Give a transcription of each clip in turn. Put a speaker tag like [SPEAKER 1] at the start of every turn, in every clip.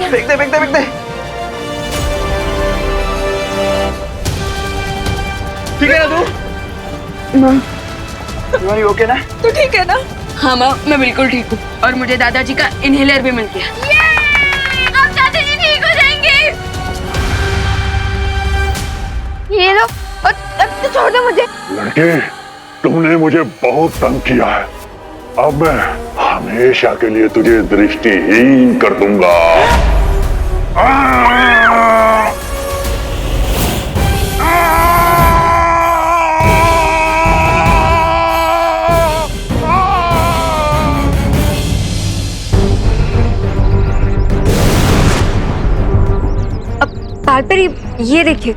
[SPEAKER 1] फेंक दे फेंक दे फेंक दे। ठीक है ना तू?
[SPEAKER 2] माँ,
[SPEAKER 1] तुम्हारी ओके ना?
[SPEAKER 2] तो ठीक है ना?
[SPEAKER 3] हाँ माँ, मैं बिल्कुल ठीक हूँ और मुझे दादाजी का इनहेलर भी मिल गया।
[SPEAKER 2] अब दादाजी ठीक हो जाएंगे। ये लो, और अब तो छोड़ दो मुझे।
[SPEAKER 4] लड़के, तुमने मुझे बहुत तंग किया है। अब मैं हमेशा के लिए तुझे दृष्टिहीन कर दूंगा।
[SPEAKER 2] बाल पर ये देखिए।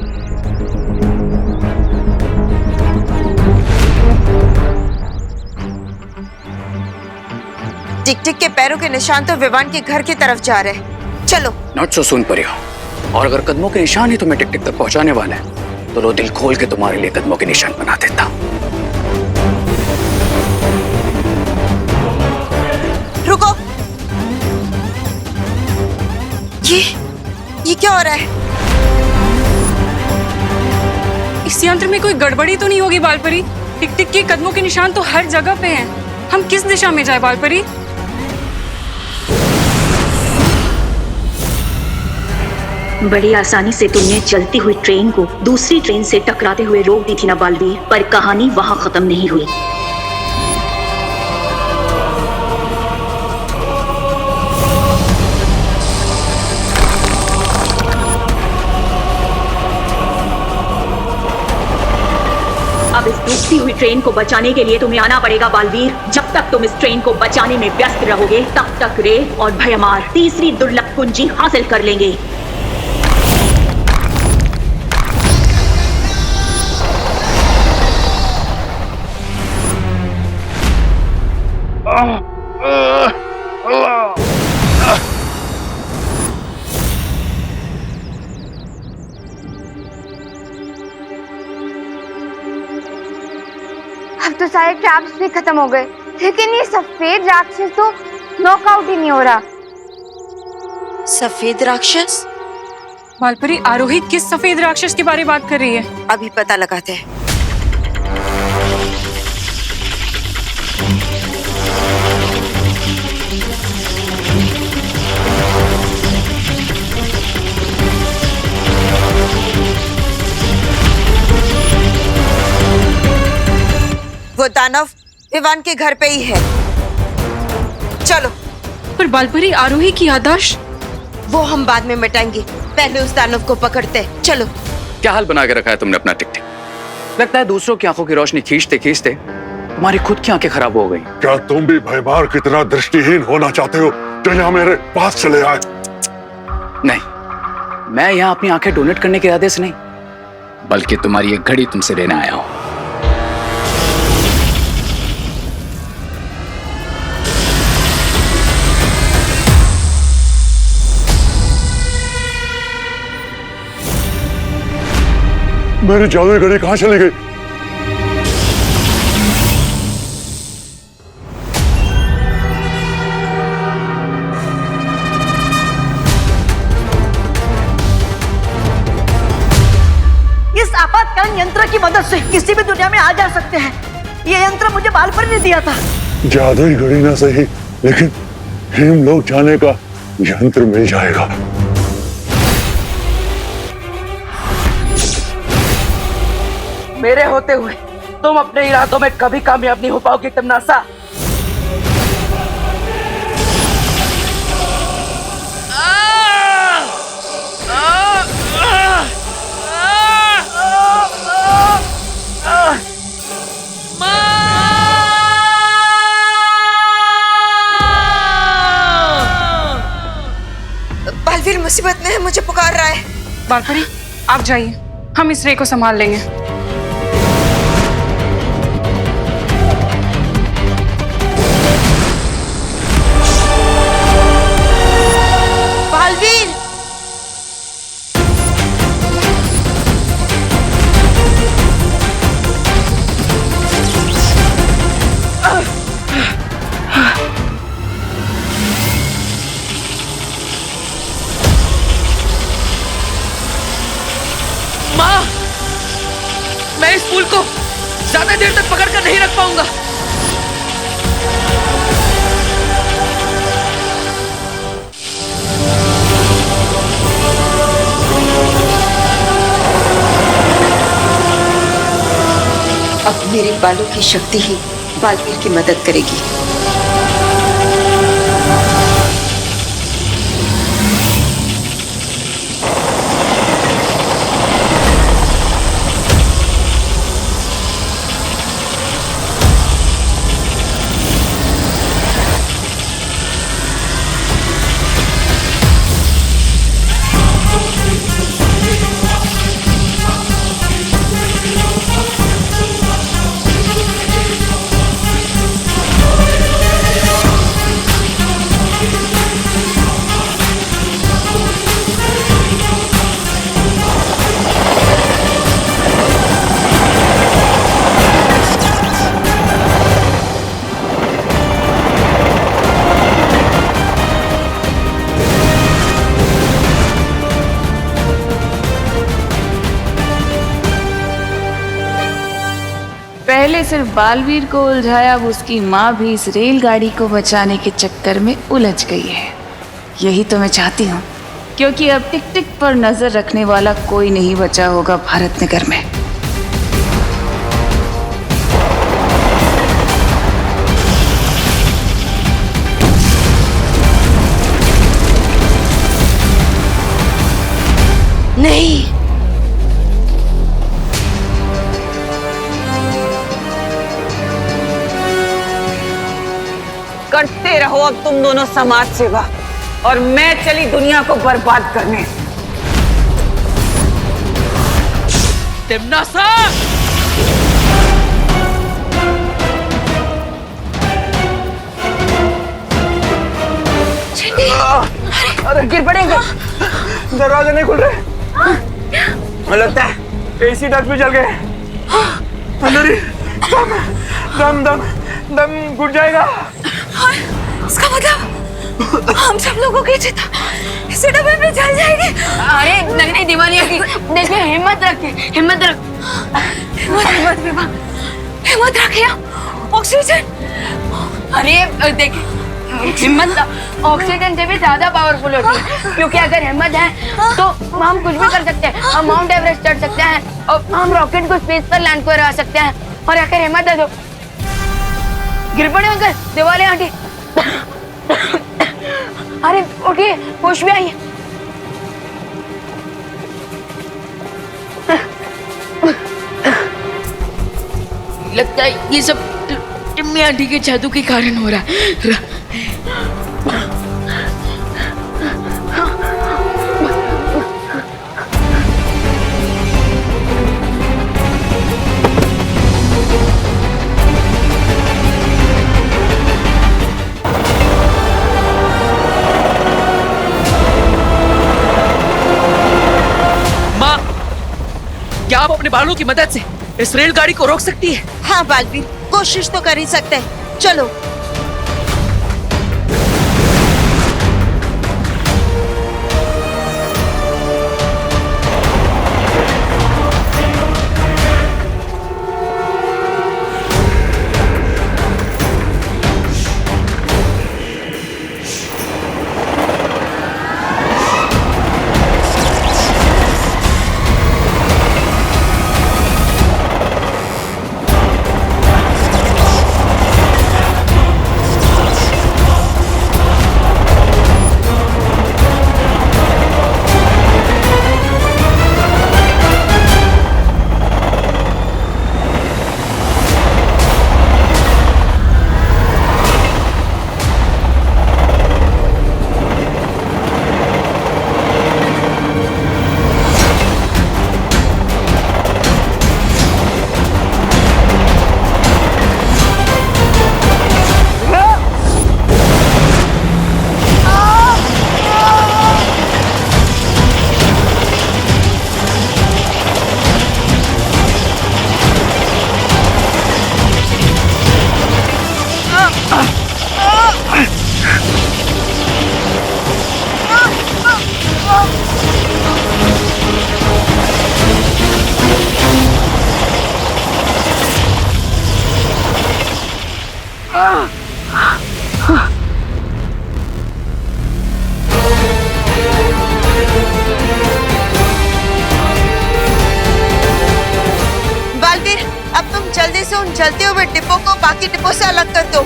[SPEAKER 5] टिक टिक के पैरों के निशान तो विवान के घर की तरफ जा रहे हैं। चलो।
[SPEAKER 6] नॉट सो सुन परियो। और अगर कदमों के निशान ही तुम्हें टिक टिक तक पहुंचाने वाले हैं तो लो दिल खोल के तुम्हारे लिए कदमों के निशान बना देता।
[SPEAKER 5] रुको। ये क्या हो रहा है?
[SPEAKER 3] इस यंत्र में कोई गड़बड़ी तो नहीं होगी बालपरी? टिक टिक के कदमों के निशान तो हर जगह पे हैं। हम किस दिशा में जाए बालपरी?
[SPEAKER 7] बड़ी आसानी से तुमने चलती हुई ट्रेन को दूसरी ट्रेन से टकराते हुए रोक दी थी ना बालवीर, पर कहानी वहां खत्म नहीं हुई। अब इस डूबती हुई ट्रेन को बचाने के लिए तुम्हें आना पड़ेगा बालवीर। जब तक तुम इस ट्रेन को बचाने में व्यस्त रहोगे तब तक रे और भयमार तीसरी दुर्लभ कुंजी हासिल कर लेंगे।
[SPEAKER 2] अब तो सारे ट्रैप्स भी खत्म हो गए, लेकिन ये सफेद राक्षस तो नॉकआउट ही नहीं हो रहा।
[SPEAKER 5] सफेद राक्षस?
[SPEAKER 3] बालपरी, आरोही किस सफेद राक्षस के बारे में बात कर रही है?
[SPEAKER 5] अभी पता लगाते हैं। वो दानव विवान के घर पे ही है। चलो।
[SPEAKER 3] पर बालपरी, आरोही की याददाश्त?
[SPEAKER 5] वो हम बाद में मिटाएंगे, पहले उस दानव को पकड़ते हैं। चलो।
[SPEAKER 6] क्या हाल बना के रखा है तुमने अपना टिक टिक? लगता है दूसरों की आंखों की रोशनी खींचते खींचते तुम्हारी खुद की आंखें खराब हो गई।
[SPEAKER 4] क्या तुम भी भयमार की तरह दृष्टिहीन होना चाहते हो जो यहाँ मेरे पास चले आए?
[SPEAKER 6] नहीं, मैं यहाँ अपनी आंखें डोनेट करने के इरादे से नहीं, बल्कि तुम्हारी एक घड़ी तुमसे लेने आया हूँ।
[SPEAKER 4] मेरी जादुई घड़ी कहाँ चली गई?
[SPEAKER 8] इस आपातकालीन यंत्र की मदद से किसी भी दुनिया में आ जा सकते हैं। ये यंत्र मुझे बालपरी ने दिया था।
[SPEAKER 4] जादुई घड़ी ना सही, लेकिन हम लोग जाने का यंत्र मिल जाएगा।
[SPEAKER 8] मेरे होते हुए तुम अपने इरादों में कभी कामयाब नहीं हो पाओगे तमनासा।
[SPEAKER 5] बालवीर मुसीबत में है, मुझे पुकार रहा है।
[SPEAKER 3] बालपरी, आप जाइए, हम इस रे को संभाल लेंगे।
[SPEAKER 5] बालवीर!
[SPEAKER 9] मैं इस पुल को ज्यादा देर तक पकड़ कर नहीं रख पाऊंगा।
[SPEAKER 5] अब मेरे बालों की शक्ति ही बालवीर की मदद करेगी।
[SPEAKER 10] पहले सिर्फ बालवीर को उलझाया, अब उसकी माँ भी इस रेलगाड़ी को बचाने के चक्कर में उलझ गई है। यही तो मैं चाहती हूँ, क्योंकि अब टिक टिक पर नजर रखने वाला कोई नहीं बचा होगा भारत नगर में।
[SPEAKER 5] नहीं,
[SPEAKER 11] करते रहो अब तुम दोनों समाज सेवा, और मैं चली दुनिया को बर्बाद करने।
[SPEAKER 9] तिम्नासा!
[SPEAKER 11] अरे गिर पड़ेंगे।
[SPEAKER 1] दरवाजे नहीं खुल रहे। मुझे लगता है एसी डक्ट भी जल गए। अंदर ही दम दम दम घुट जाएगा।
[SPEAKER 2] इसका मतलब हम सब लोगों की चिता इसी डब्बे में जल जाएगी। अरे नहीं दीवानी की देखिए, हिम्मत रखिए, हिम्मत रख, हिम्मत रखिए। ऑक्सीजन, अरे देखिए हिम्मत ऑक्सीजन से भी ज्यादा पावरफुल होती है, क्योंकि अगर हिम्मत है तो हम कुछ भी कर सकते हैं। हम माउंट एवरेस्ट चढ़ सकते हैं और हम रॉकेट को स्पेस पर लैंड करा सकते हैं। और अगर हिम्मत है तो गिर पड़े अंकल, दिवाली आंटी। अरे उठिए, होश भी आइए।
[SPEAKER 10] लगता है ये सब टिम्मी आंटी के जादू के कारण हो रहा है।
[SPEAKER 9] माँ, क्या आप अपने बालों की मदद से इस रेलगाड़ी को रोक सकती है?
[SPEAKER 5] हाँ बालवीर, कोशिश तो कर ही सकते हैं। चलो। चलते हुए डिब्बों को बाकी डिब्बों से अलग कर दो।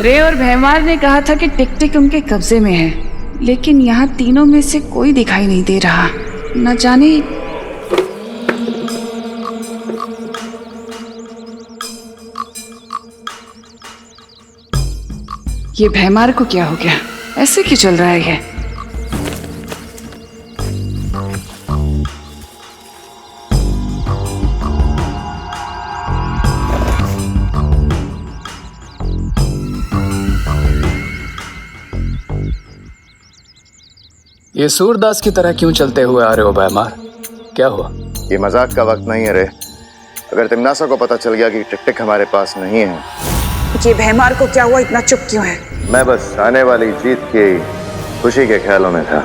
[SPEAKER 10] रे और भैमार ने कहा था कि टिक टिक उनके कब्जे में है, लेकिन यहाँ तीनों में से कोई दिखाई नहीं दे रहा। न जाने ये भैमार को क्या हो गया, ऐसे क्यों चल रहा है ये?
[SPEAKER 6] ये सूरदास की तरह क्यों चलते हुए आ रहे हो भैमार? क्या हुआ?
[SPEAKER 12] ये मजाक का वक्त नहीं है रे। अगर तिमनासा को पता चल गया कि टिक टिक हमारे पास नहीं है।
[SPEAKER 11] ये भैमार को क्या हुआ, इतना चुप क्यों है?
[SPEAKER 12] मैं बस आने वाली जीत की खुशी के ख्यालों में था।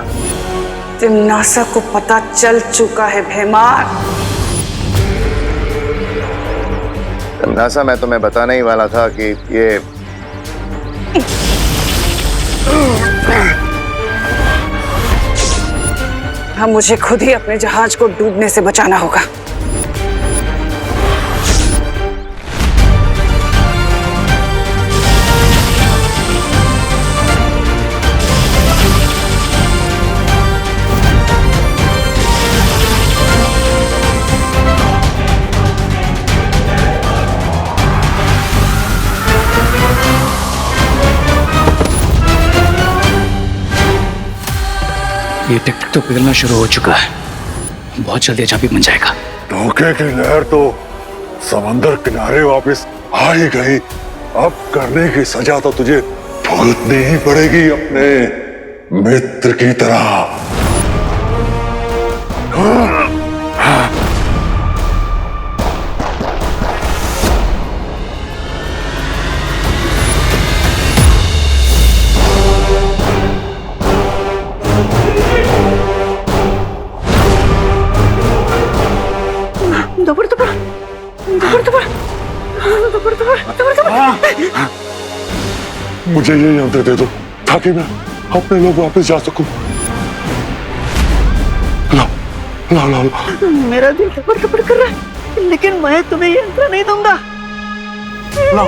[SPEAKER 11] तिमनासा को पता चल चुका है भैमार।
[SPEAKER 12] तिमनासा, मैं तुम्हें बताने ही वाला था कि ये
[SPEAKER 11] हम मुझे खुद ही अपने जहाज को डूबने से बचाना होगा।
[SPEAKER 6] ये टिक टिक तो पिघलना शुरू हो चुका है, बहुत जल्दी चाबी बन जाएगा।
[SPEAKER 4] धोखे की लहर तो समंदर किनारे वापस आ ही गई। अब करने की सजा तो तुझे भुगतनी ही पड़ेगी अपने मित्र की तरह। मुझे ये यंत्र दे दो ताकि मैं अपने लोग वापस जा सकूं। लो, लो, लो, लो।
[SPEAKER 8] मेरा दिल धड़क कर रहा है, लेकिन मैं तुम्हें ये यंत्र नहीं दूंगा।
[SPEAKER 4] लो,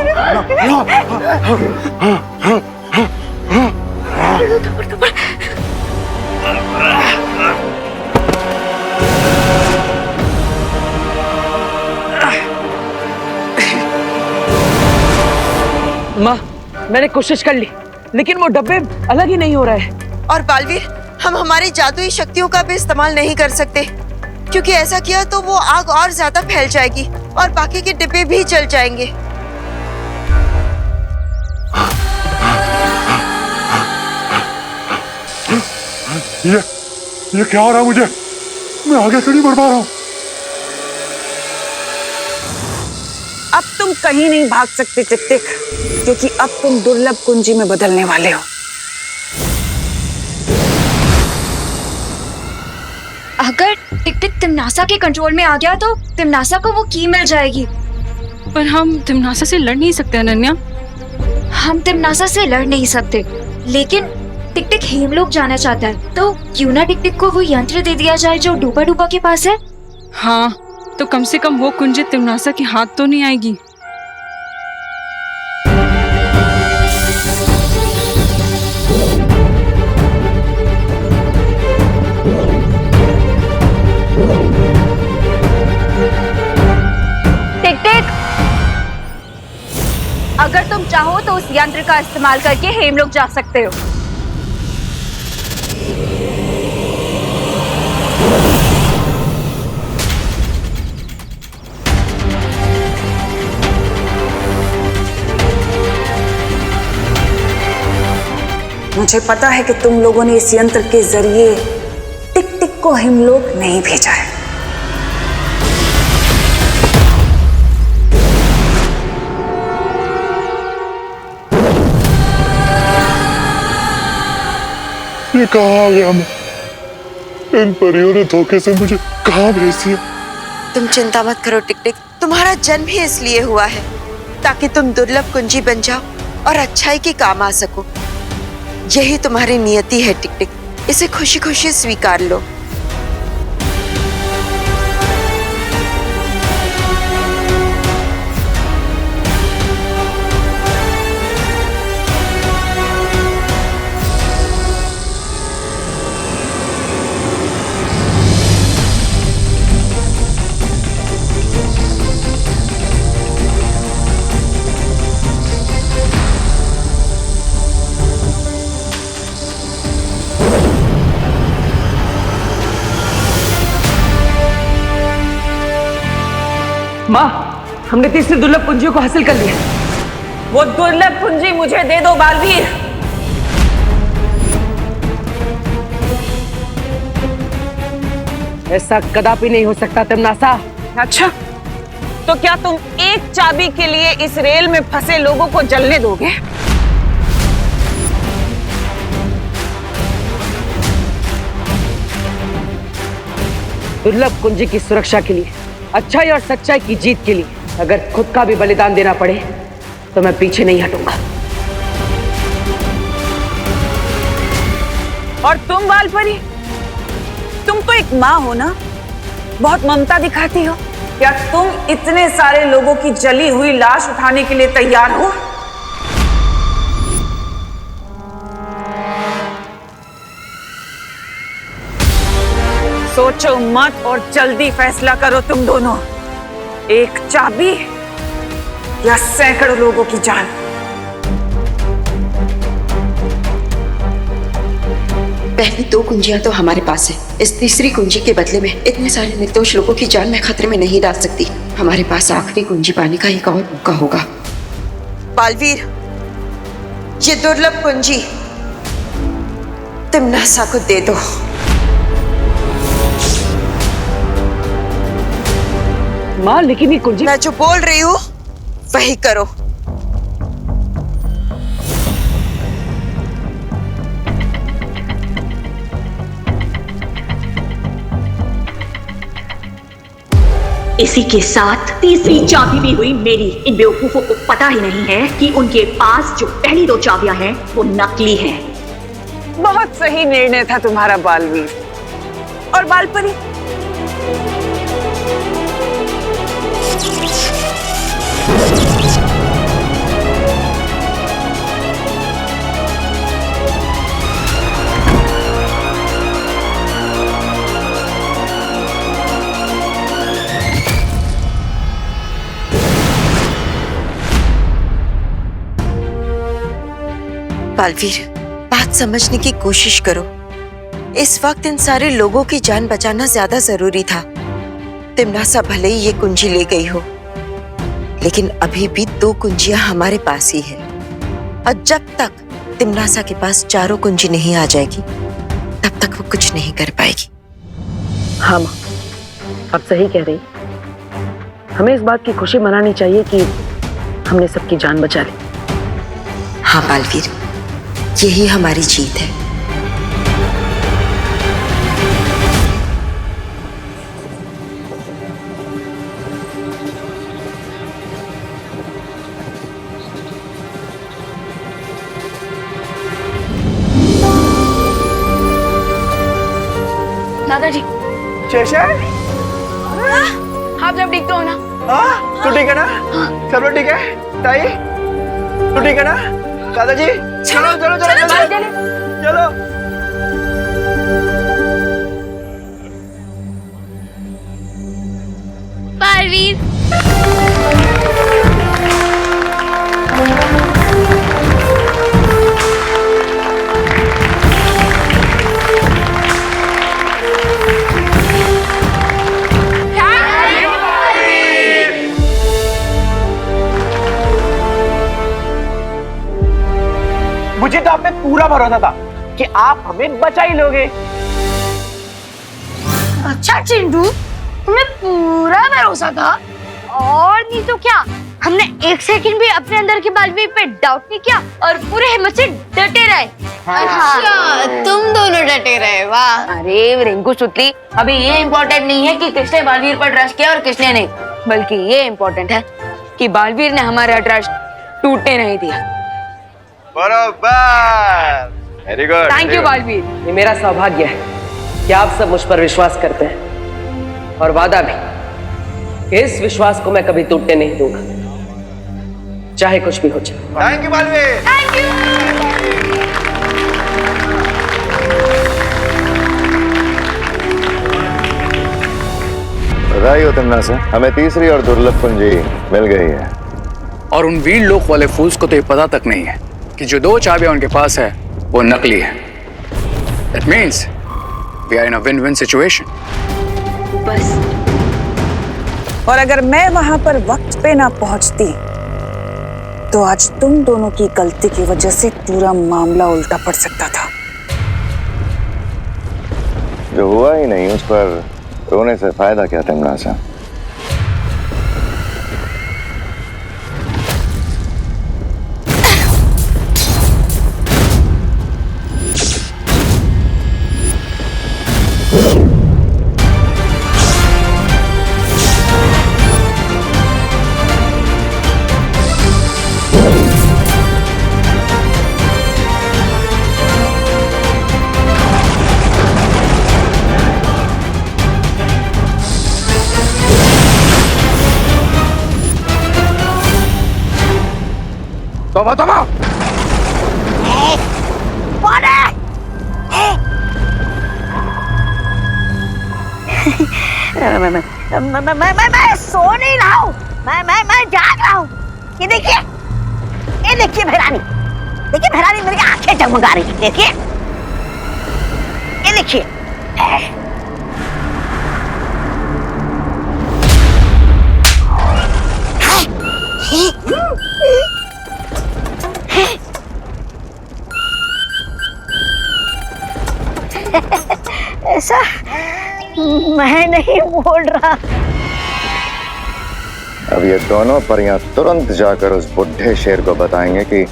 [SPEAKER 9] माँ, मैंने कोशिश कर ली, लेकिन वो डब्बे अलग ही नहीं हो रहे हैं।
[SPEAKER 5] और बालवीर, हम हमारी जादुई शक्तियों का भी इस्तेमाल नहीं कर सकते, क्योंकि ऐसा किया तो वो आग और ज्यादा फैल जाएगी और बाकी के डिब्बे भी जल जाएंगे।
[SPEAKER 4] ये क्या हो रहा है मुझे? मैं आगे क्यों नहीं बढ़ पा रहा हूँ?
[SPEAKER 11] अब तुम कहीं नहीं भाग सकते टिक टिक, क्योंकि अब तुम दुर्लभ कुंजी में बदलने वाले हो।
[SPEAKER 13] अगर टिक टिक तिमनासा के कंट्रोल में आ गया तो तिमनासा को वो की मिल जाएगी।
[SPEAKER 3] पर हम तिमनासा से लड़ नहीं सकते अनन्या।
[SPEAKER 13] हम तिमनासा से लड़ नहीं सकते, लेकिन टिक टिक हेमलोक जाना चाहता है, तो क्यों ना टिक टिक को वो यंत्र दे दिया जाए जो डूबा डूबा के पास है।
[SPEAKER 3] हाँ, तो कम से कम वो कुंजी तिमनासा के हाथ तो नहीं आएगी।
[SPEAKER 2] टिक टिक, अगर तुम चाहो तो उस यंत्र का इस्तेमाल करके हेमलोक जा सकते हो।
[SPEAKER 11] मुझे पता है कि तुम लोगों ने इस यंत्र के जरिए टिक टिक को हिमलोक नहीं भेजा है।
[SPEAKER 4] ये कहाँ आ गया मैं? इन परियों ने धोखे से मुझे कहाँ भेज दिया?
[SPEAKER 5] तुम चिंता मत करो टिक टिक, तुम्हारा जन्म ही इसलिए हुआ है ताकि तुम दुर्लभ कुंजी बन जाओ और अच्छाई के काम आ सको। यही तुम्हारी नियति है टिक टिक, इसे खुशी खुशी स्वीकार लो।
[SPEAKER 9] माँ, हमने तीसरी दुर्लभ कुंजियों को हासिल कर लिया।
[SPEAKER 11] वो दुर्लभ कुंजी मुझे दे दो बालवीर।
[SPEAKER 9] ऐसा कदापि नहीं हो सकता तिमनासा।
[SPEAKER 11] अच्छा, तो क्या तुम एक चाबी के लिए इस रेल में फंसे लोगों को जलने दोगे?
[SPEAKER 9] दुर्लभ कुंजी की सुरक्षा के लिए, अच्छाई और सच्चाई की जीत के लिए अगर खुद का भी बलिदान देना पड़े तो मैं पीछे नहीं हटूंगा।
[SPEAKER 11] और तुम बालपरी, तुम तो एक माँ हो ना, बहुत ममता दिखाती हो। क्या तुम इतने सारे लोगों की जली हुई लाश उठाने के लिए तैयार हो? सोचो मत और जल्दी फैसला करो तुम दोनों। एक चाबी या सैकड़ों लोगों की जान।
[SPEAKER 5] पहली 2 कुंजियां तो हमारे पास है। इस तीसरी कुंजी के बदले में इतने सारे निर्दोष लोगों की जान मैं खतरे में नहीं डाल सकती। हमारे पास आखिरी कुंजी पाने का एक और मौका होगा। बालवीर, ये दुर्लभ कुंजी तिमनासा को दे दो।
[SPEAKER 9] माँ, लेकिन ये कुंजी,
[SPEAKER 5] मैं जो बोल रही हूँ वही करो।
[SPEAKER 7] इसी के साथ तीसरी चाबी भी हुई मेरी। इन बेवकूफों को पता ही नहीं है कि उनके पास जो पहली 2 चाबियां हैं वो नकली हैं।
[SPEAKER 11] बहुत सही निर्णय था तुम्हारा बालवीर। और बालपरी,
[SPEAKER 5] बालवीर, बात समझने की कोशिश करो। इस वक्त इन सारे लोगों की जान बचाना ज्यादा जरूरी था। तिमनासा भले ही ये कुंजी ले गई हो, लेकिन अभी भी 2 कुंजियां हमारे पास ही है। और जब तक तिमनासा के पास 4 कुंजी नहीं आ जाएगी, तब तक वो कुछ नहीं कर पाएगी।
[SPEAKER 9] हाँ माँ, आप सही कह रही। हमें इस बात की खुशी मनानी चाहिए कि हमने सबकी जान बचा ली।
[SPEAKER 5] हाँ बालवीर, यही हमारी जीत है।
[SPEAKER 2] दादाजी,
[SPEAKER 1] शेषन,
[SPEAKER 2] आप सब ठीक तो हो ना?
[SPEAKER 1] हाँ, तू ठीक है ना? सब लोग ठीक है? ताई, तू ठीक है ना? दादाजी, चलो चलो चलो चलो चलो।
[SPEAKER 13] बालवीर,
[SPEAKER 1] मुझे तो आप पे पूरा भरोसा था कि आप हमें बचा ही लोगे।
[SPEAKER 13] अच्छा चिंटू, तुम्हें पूरा भरोसा था? और नहीं तो क्या, हमने 1 सेकंड भी अपने अंदर के बालवीर पे डाउट नहीं किया और पूरे हिम्मत से डटे रहे।
[SPEAKER 2] अच्छा, तुम दोनों डटे रहे, वाह। अरे रिंकू सुतली, अभी ये इम्पोर्टेंट नहीं है कि किसने बालवीर पर ट्रस्ट किया और किसने नहीं, बल्कि ये इम्पोर्टेंट है कि बालवीर ने हमारा ट्रस्ट टूटने नहीं दिया।
[SPEAKER 12] बराबर, very good.
[SPEAKER 9] Thank you Baalveer. ये मेरा सौभाग्य है कि आप सब मुझ पर विश्वास करते हैं, और वादा भी, इस विश्वास को मैं कभी टूटने नहीं दूंगा, चाहे कुछ भी हो जाए।
[SPEAKER 12] Thank you Baalveer.
[SPEAKER 13] Thank you.
[SPEAKER 12] बधाई हो तिमनासा, हमें तीसरी और दुर्लभ कुंजी मिल गई है।
[SPEAKER 6] और उन वीर लोक वाले फूल्स को तो ये पता तक नहीं है कि जो 2 चाबियां उनके पास है वो नकली है। That means we are in a win-win situation.
[SPEAKER 7] बस
[SPEAKER 11] और अगर मैं वहां पर वक्त पे ना पहुंचती तो आज तुम दोनों की गलती की वजह से पूरा मामला उल्टा पड़ सकता था।
[SPEAKER 12] जो हुआ ही नहीं उस पर रोने से फायदा क्या तिमनासा?
[SPEAKER 1] तौबा तौबा!
[SPEAKER 8] मैं सो नहीं रहा हूँ, मैं जाग रहा हूँ। ये देखिए भैरानी मेरी आंखें जगमगा रही है। देखिए, ये देखिए। ऐसा मैं नहीं बोल रहा।
[SPEAKER 12] अब ये दोनों परियां तुरंत जाकर उस बुढ़े शेर को बताएंगे कि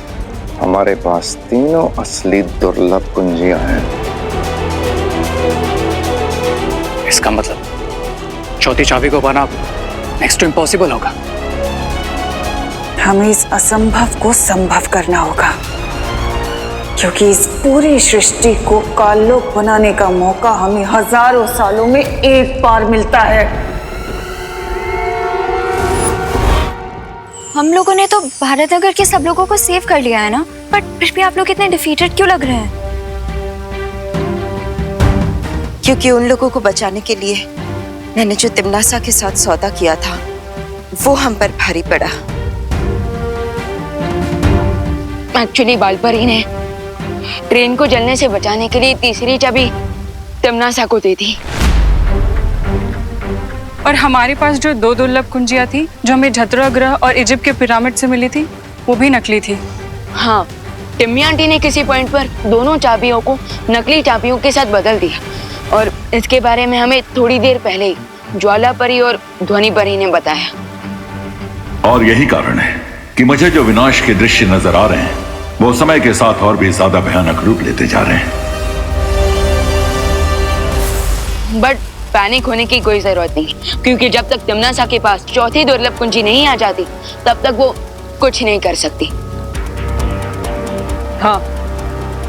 [SPEAKER 12] हमारे पास तीनों असली दुर्लभ कुंजियां हैं।
[SPEAKER 6] इसका मतलब चौथी चाबी को पाना नेक्स्ट टू इम्पॉसिबल होगा।
[SPEAKER 11] हमें इस असंभव को संभव करना होगा, क्योंकि इस पूरी सृष्टि को काल्लोक बनाने का मौका हमें हजारों सालों में एक बार मिलता है।
[SPEAKER 13] हम लोगों ने तो भारत नगर के सब लोगों को सेव कर लिया है ना, बट फिर भी आप लोग इतने डिफीटेड क्यों लग रहे हैं?
[SPEAKER 5] क्योंकि उन लोगों को बचाने के लिए मैंने जो तिमनासा के साथ सौदा किया था वो हम पर भारी पड़ा।
[SPEAKER 2] एक्चुअली बालपरी ने ट्रेन को जलने से बचाने के लिए तीसरी चाबी तिमनासा को दी थी।
[SPEAKER 3] और हमारे पास जो 2 दुर्लभ कुंजियां थी जो हमें झतरा ग्रह और इजिप्ट के पिरामिड से मिली थी, वो भी नकली थी।
[SPEAKER 2] हाँ, टिम्मी आंटी ने किसी पॉइंट पर दोनों चाबियों को नकली चाबियों के साथ बदल दिया, और इसके बारे में हमें थोड़ी देर पहले ही ज्वाला परी और ध्वनि परी ने बताया।
[SPEAKER 4] और यही कारण है कि मुझे जो विनाश के दृश्य नजर आ रहे हैं वो समय के साथ और भी ज्यादा भयानक रूप लेते जा रहे हैं।
[SPEAKER 2] बट पैनिक होने की कोई जरूरत नहीं, क्योंकि जब तक तिमनासा के पास चौथी दुर्लभ कुंजी नहीं आ जाती तब तक वो कुछ नहीं कर सकती।
[SPEAKER 9] हाँ,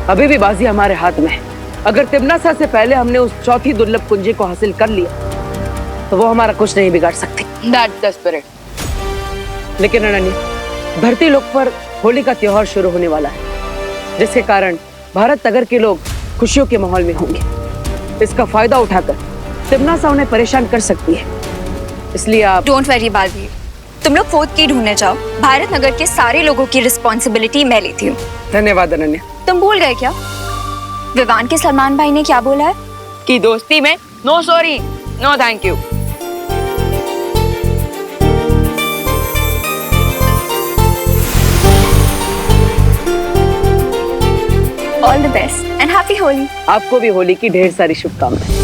[SPEAKER 9] अभी भी बाजी हमारे हाथ में है। अगर तिमनासा से पहले हमने उस चौथी दुर्लभ कुंजी को हासिल कर लिया तो वो हमारा कुछ नहीं बिगाड़ सकती।
[SPEAKER 2] That's the spirit।
[SPEAKER 9] लेकिन अनन्या, धरती लोक पर होली का त्योहार शुरू होने वाला है, जिसके कारण भारत नगर के लोग खुशियों के माहौल में होंगे। इसका फायदा उठाकर तिमनासा उन्हें परेशान कर सकती है, इसलिए आप
[SPEAKER 13] डोंट वरी बालवीर, तुम लोग 4th की ढूंढने जाओ। भारत नगर के सारे लोगों की रिस्पॉन्सिबिलिटी मैं लेती हूँ।
[SPEAKER 9] धन्यवाद अनन्या।
[SPEAKER 13] तुम भूल गए क्या विवान के सलमान भाई ने क्या बोला है?
[SPEAKER 2] कि दोस्ती में no sorry no thank you.
[SPEAKER 13] All the best and happy Holi.
[SPEAKER 9] आपको भी होली की ढेर सारी शुभकामनाएं।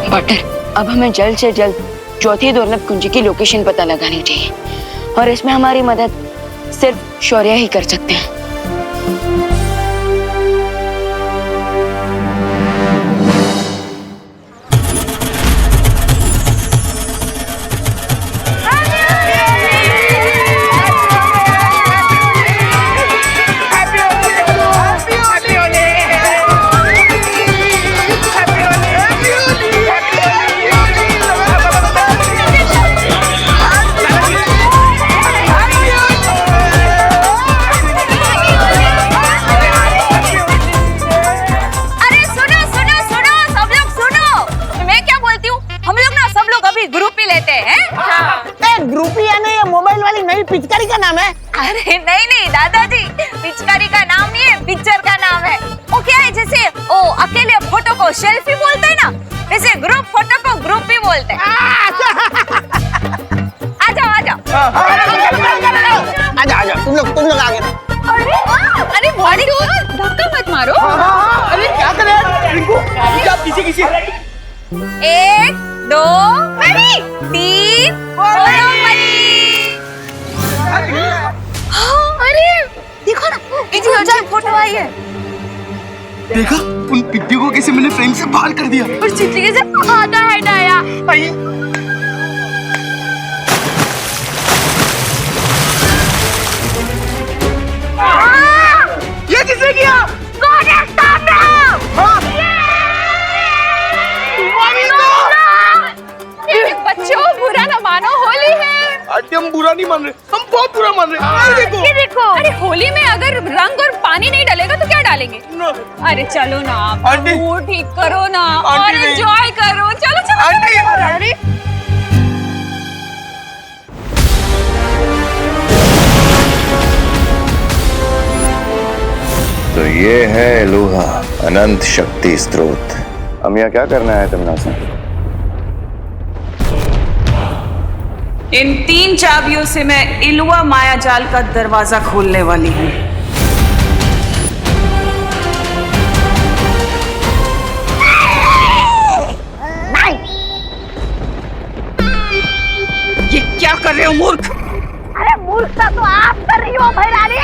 [SPEAKER 2] बटर, अब हमें जल्द से जल्द चौथी दुर्लभ कुंजी की लोकेशन पता लगानी चाहिए, और इसमें हमारी मदद सिर्फ शौर्य ही कर सकते हैं।
[SPEAKER 8] पिचकारी का नाम है?
[SPEAKER 13] अरे नहीं दादाजी, पिचकारी का नाम नहीं है, पिक्चर का नाम है। वो क्या है, जैसे ओ अकेले फोटो को सेल्फी बोलते हैं ना, वैसे ग्रुप
[SPEAKER 1] किसी किसी
[SPEAKER 3] 1 2 3
[SPEAKER 13] अरे देखो ना, इतनी अच्छा फोटो आई है।
[SPEAKER 1] देखा उन पिट्टियों को कैसे मैंने फ्रेम से बाहर कर दिया।
[SPEAKER 13] और चिट्ठी कैसे आधा हेड आया।
[SPEAKER 1] ये किसने किया?
[SPEAKER 13] कौन है सामने?
[SPEAKER 3] बच्चों बुरा न मानो, होली है।
[SPEAKER 1] आंटी हम बुरा नहीं मान रहे, हम बहुत बुरा मान रहे हैं।
[SPEAKER 13] ये देखो।
[SPEAKER 3] अरे होली में अगर रंग और पानी नहीं डलेगा तो क्या डालेंगे? अरे चलो ना आप, मूड ठीक करो ना और एंजॉय करो। चलो चलो
[SPEAKER 1] आंटी।
[SPEAKER 13] अरे
[SPEAKER 12] तो ये है एलुहा अनंत शक्ति स्रोत। हम यहाँ क्या करना है तिमनासा?
[SPEAKER 11] इन 3 चाबियों से मैं इलुआ माया जाल का दरवाजा खोलने वाली हूँ। ये क्या कर रहे हो मूर्ख?
[SPEAKER 8] अरे मूर्खता तो आप कर रही हो भैरानी।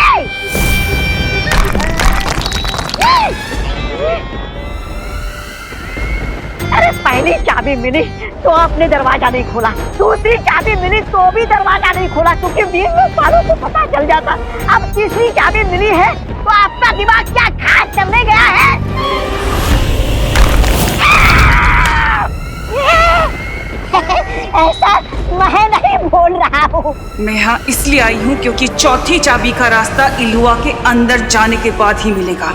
[SPEAKER 8] अरे पहली चाबी मिली तो आपने दरवाजा नहीं खोला, दूसरी चाबी मिली तो भी दरवाजा नहीं खोला, क्योंकि 20 सालों को पता चल जाता। अब तीसरी चाबी मिली है तो आपका दिमाग क्या खास चलने गया है? ऐसा मैं नहीं बोल रहा हूँ।
[SPEAKER 11] मैं यहाँ इसलिए आई हूँ क्योंकि चौथी चाबी का रास्ता इलुआ के अंदर जाने के बाद ही मिलेगा।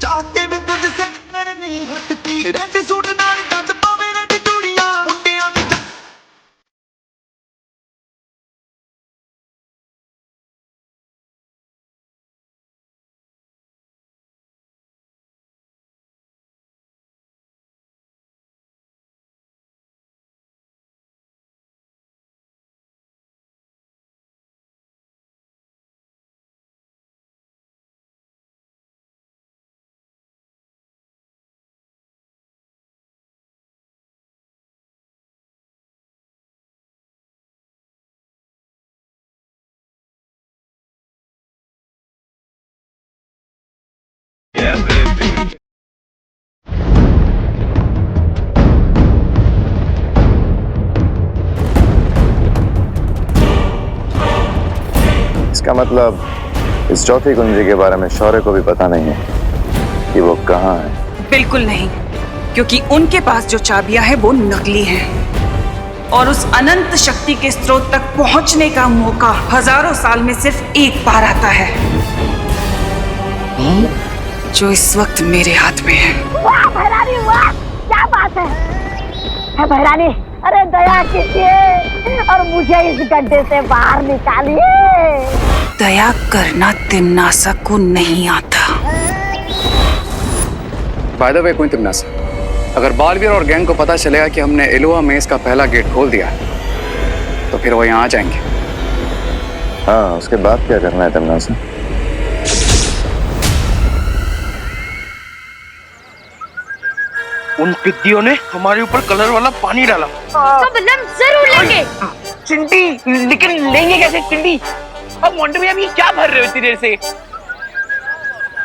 [SPEAKER 14] चाहते भी तुझसे नहीं हटती, रहते सूट नाल दंद पावे रहती चूड़ियां मुंडियां में।
[SPEAKER 12] इसका मतलब इस चौथी कुंजी के बारे में शौर्य को भी पता नहीं है कि वो कहाँ है।
[SPEAKER 11] बिल्कुल नहीं, क्योंकि उनके पास जो चाबियां हैं वो नकली हैं और उस अनंत शक्ति के स्रोत तक पहुंचने का मौका हजारों साल में सिर्फ एक बार आता है, जो इस वक्त मेरे हाथ में है।
[SPEAKER 8] वाह भैरानी वाह, क्या बात है भैरानी। अरे दया कीजिए और मुझे इस गड्ढे से बाहर निकालिए।
[SPEAKER 11] दया करना तिमनासा को नहीं आता।
[SPEAKER 6] बाय द वे क्वीन तिमनासा, अगर बालवीर और गैंग को पता चलेगा कि हमने एलुआ मेज का पहला गेट खोल दिया तो तो फिर वो यहाँ आ जाएंगे।
[SPEAKER 12] हाँ, उसके बाद क्या करना है तमन्ना?
[SPEAKER 1] उन पिद्दियों ने हमारे ऊपर कलर वाला पानी डाला।
[SPEAKER 13] तो मतलब जरूर लेंगे।
[SPEAKER 1] चिंटी, लेकिन लेंगे कैसे चिंटी? अब मोंटू भैया ये क्या भर रहे हो इतनी देर से?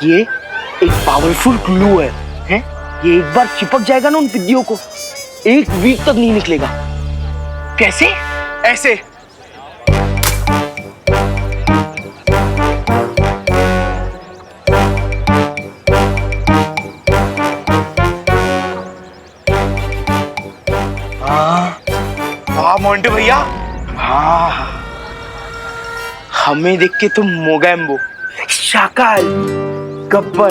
[SPEAKER 1] ये एक पावरफुल ग्लू है, हैं? ये एक बार चिपक जाएगा ना उन पिद्दियों को, एक वीक तक नहीं निकलेगा। कैसे? ऐसे। हाँ मोंटू भैया, हाँ हमें देख के तुम मोगैम्बो, शाकाल, गब्बर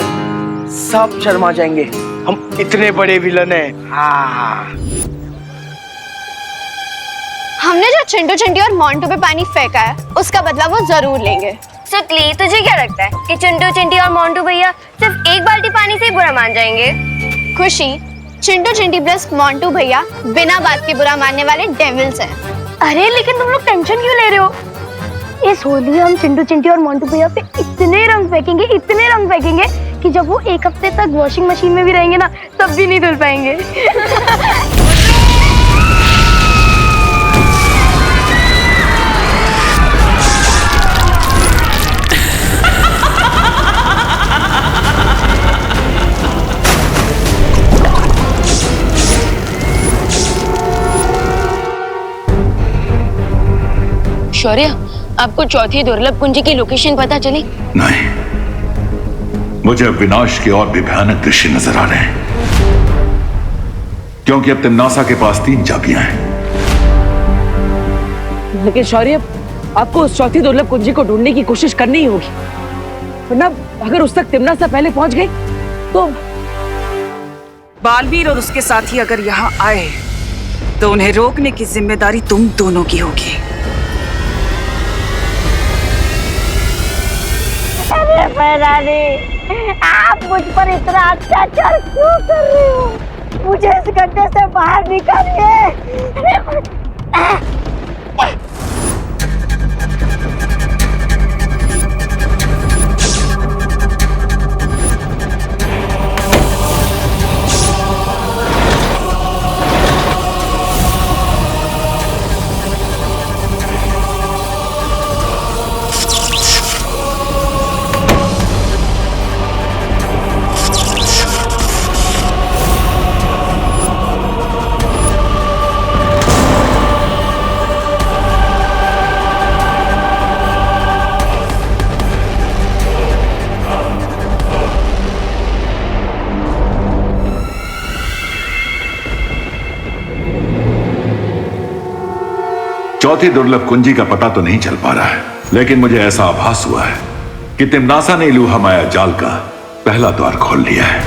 [SPEAKER 1] सब शर्मा जाएंगे। हम इतने बड़े विलन हैं। हाँ
[SPEAKER 13] हमने जो चिंटू चिंटी और मोंटू पे पानी फेंका है उसका बदला वो जरूर लेंगे।
[SPEAKER 15] सुतली, तुझे क्या लगता है कि चिंटू चिंटी और मोंटू भैया सिर्फ एक बाल्टी पानी से ही बुरा मान जाएंगे?
[SPEAKER 13] खुशी, चिंटू चिंटी प्लस मोंटू भैया बिना बात के बुरा मानने वाले डेविल्स हैं।
[SPEAKER 15] अरे लेकिन तुम लोग टेंशन क्यों ले रहे हो?
[SPEAKER 13] इस होली हम चिंटू चिंटी और मोंटू भैया पे इतने रंग फेंकेंगे कि जब वो एक हफ्ते तक वॉशिंग मशीन में भी रहेंगे ना तब भी नहीं धुल पाएंगे।
[SPEAKER 2] शौर्य, आपको चौथी दुर्लभ कुंजी की लोकेशन पता चली?
[SPEAKER 4] नहीं, मुझे अब विनाश के और भी भयानक दृश्य नजर आ रहे हैं, क्योंकि अब तिम्नासा के पास 3 चाबियां हैं।
[SPEAKER 9] लेकिन शौर्य, आपको उस चौथी दुर्लभ कुंजी को ढूंढने की कोशिश करनी ही होगी, वरना अगर उस तक तिम्नासा पहले पहुंच गई तो
[SPEAKER 11] बालवीर और उसके साथी अगर यहाँ आए तो उन्हें रोकने की जिम्मेदारी तुम दोनों की होगी।
[SPEAKER 8] अरे फैरानी, आप मुझ पर इतना अत्याचार क्यों कर रहे हो? मुझे इस गड्ढे से बाहर निकालिए।
[SPEAKER 4] चौथी दुर्लभ कुंजी का पता तो नहीं चल पा रहा है, लेकिन मुझे ऐसा आभास हुआ है कि तिम्नासा ने इलूहा माया जाल का पहला द्वार खोल लिया है।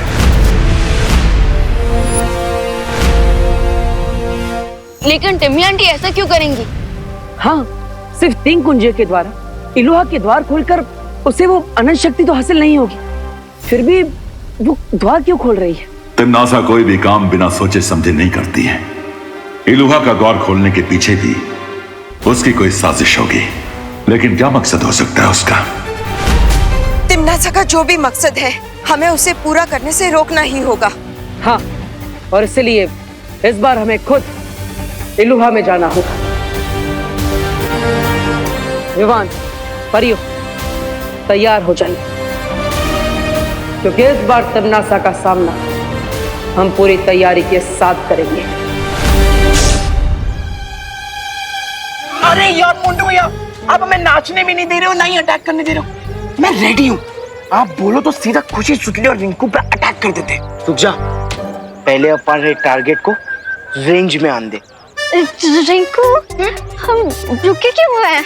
[SPEAKER 2] लेकिन टिम्मी आंटी ऐसा क्यों करेंगी?
[SPEAKER 9] हाँ, सिर्फ 3 कुंजियों के द्वारा इलूहा के द्वार खोलकर उसे वो अनंत शक्ति तो हासिल नहीं होगी, फिर भी वो द्वार क्यों खोल रही है?
[SPEAKER 4] तिम्नासा कोई भी काम बिना सोचे समझे नहीं करती है। इलूहा का द्वार खोलने के पीछे भी उसकी कोई साजिश होगी, लेकिन क्या मकसद हो सकता है उसका?
[SPEAKER 5] तिम्नासा का जो भी मकसद है हमें उसे पूरा करने से रोकना ही होगा।
[SPEAKER 9] हाँ, और इसलिए इस बार हमें खुद इलूहा में जाना होगा। विवान, परियो, तैयार हो जाइए, क्योंकि इस बार तिम्नासा का सामना हम पूरी तैयारी के साथ करेंगे।
[SPEAKER 1] अरे यार मोंटू भैया, आप हमें नाचने भी नहीं दे रहे हो, ना ही अटैक करने दे रहे हो। मैं रेडी हूँ, आप बोलो तो सीधा खुशी, सुतली और रिंकू पर अटैक कर देते। रुक जा, पहले अपन टारगेट को रेंज में आन दे।
[SPEAKER 13] रिंकू, हम रुके क्यों हुए हैं?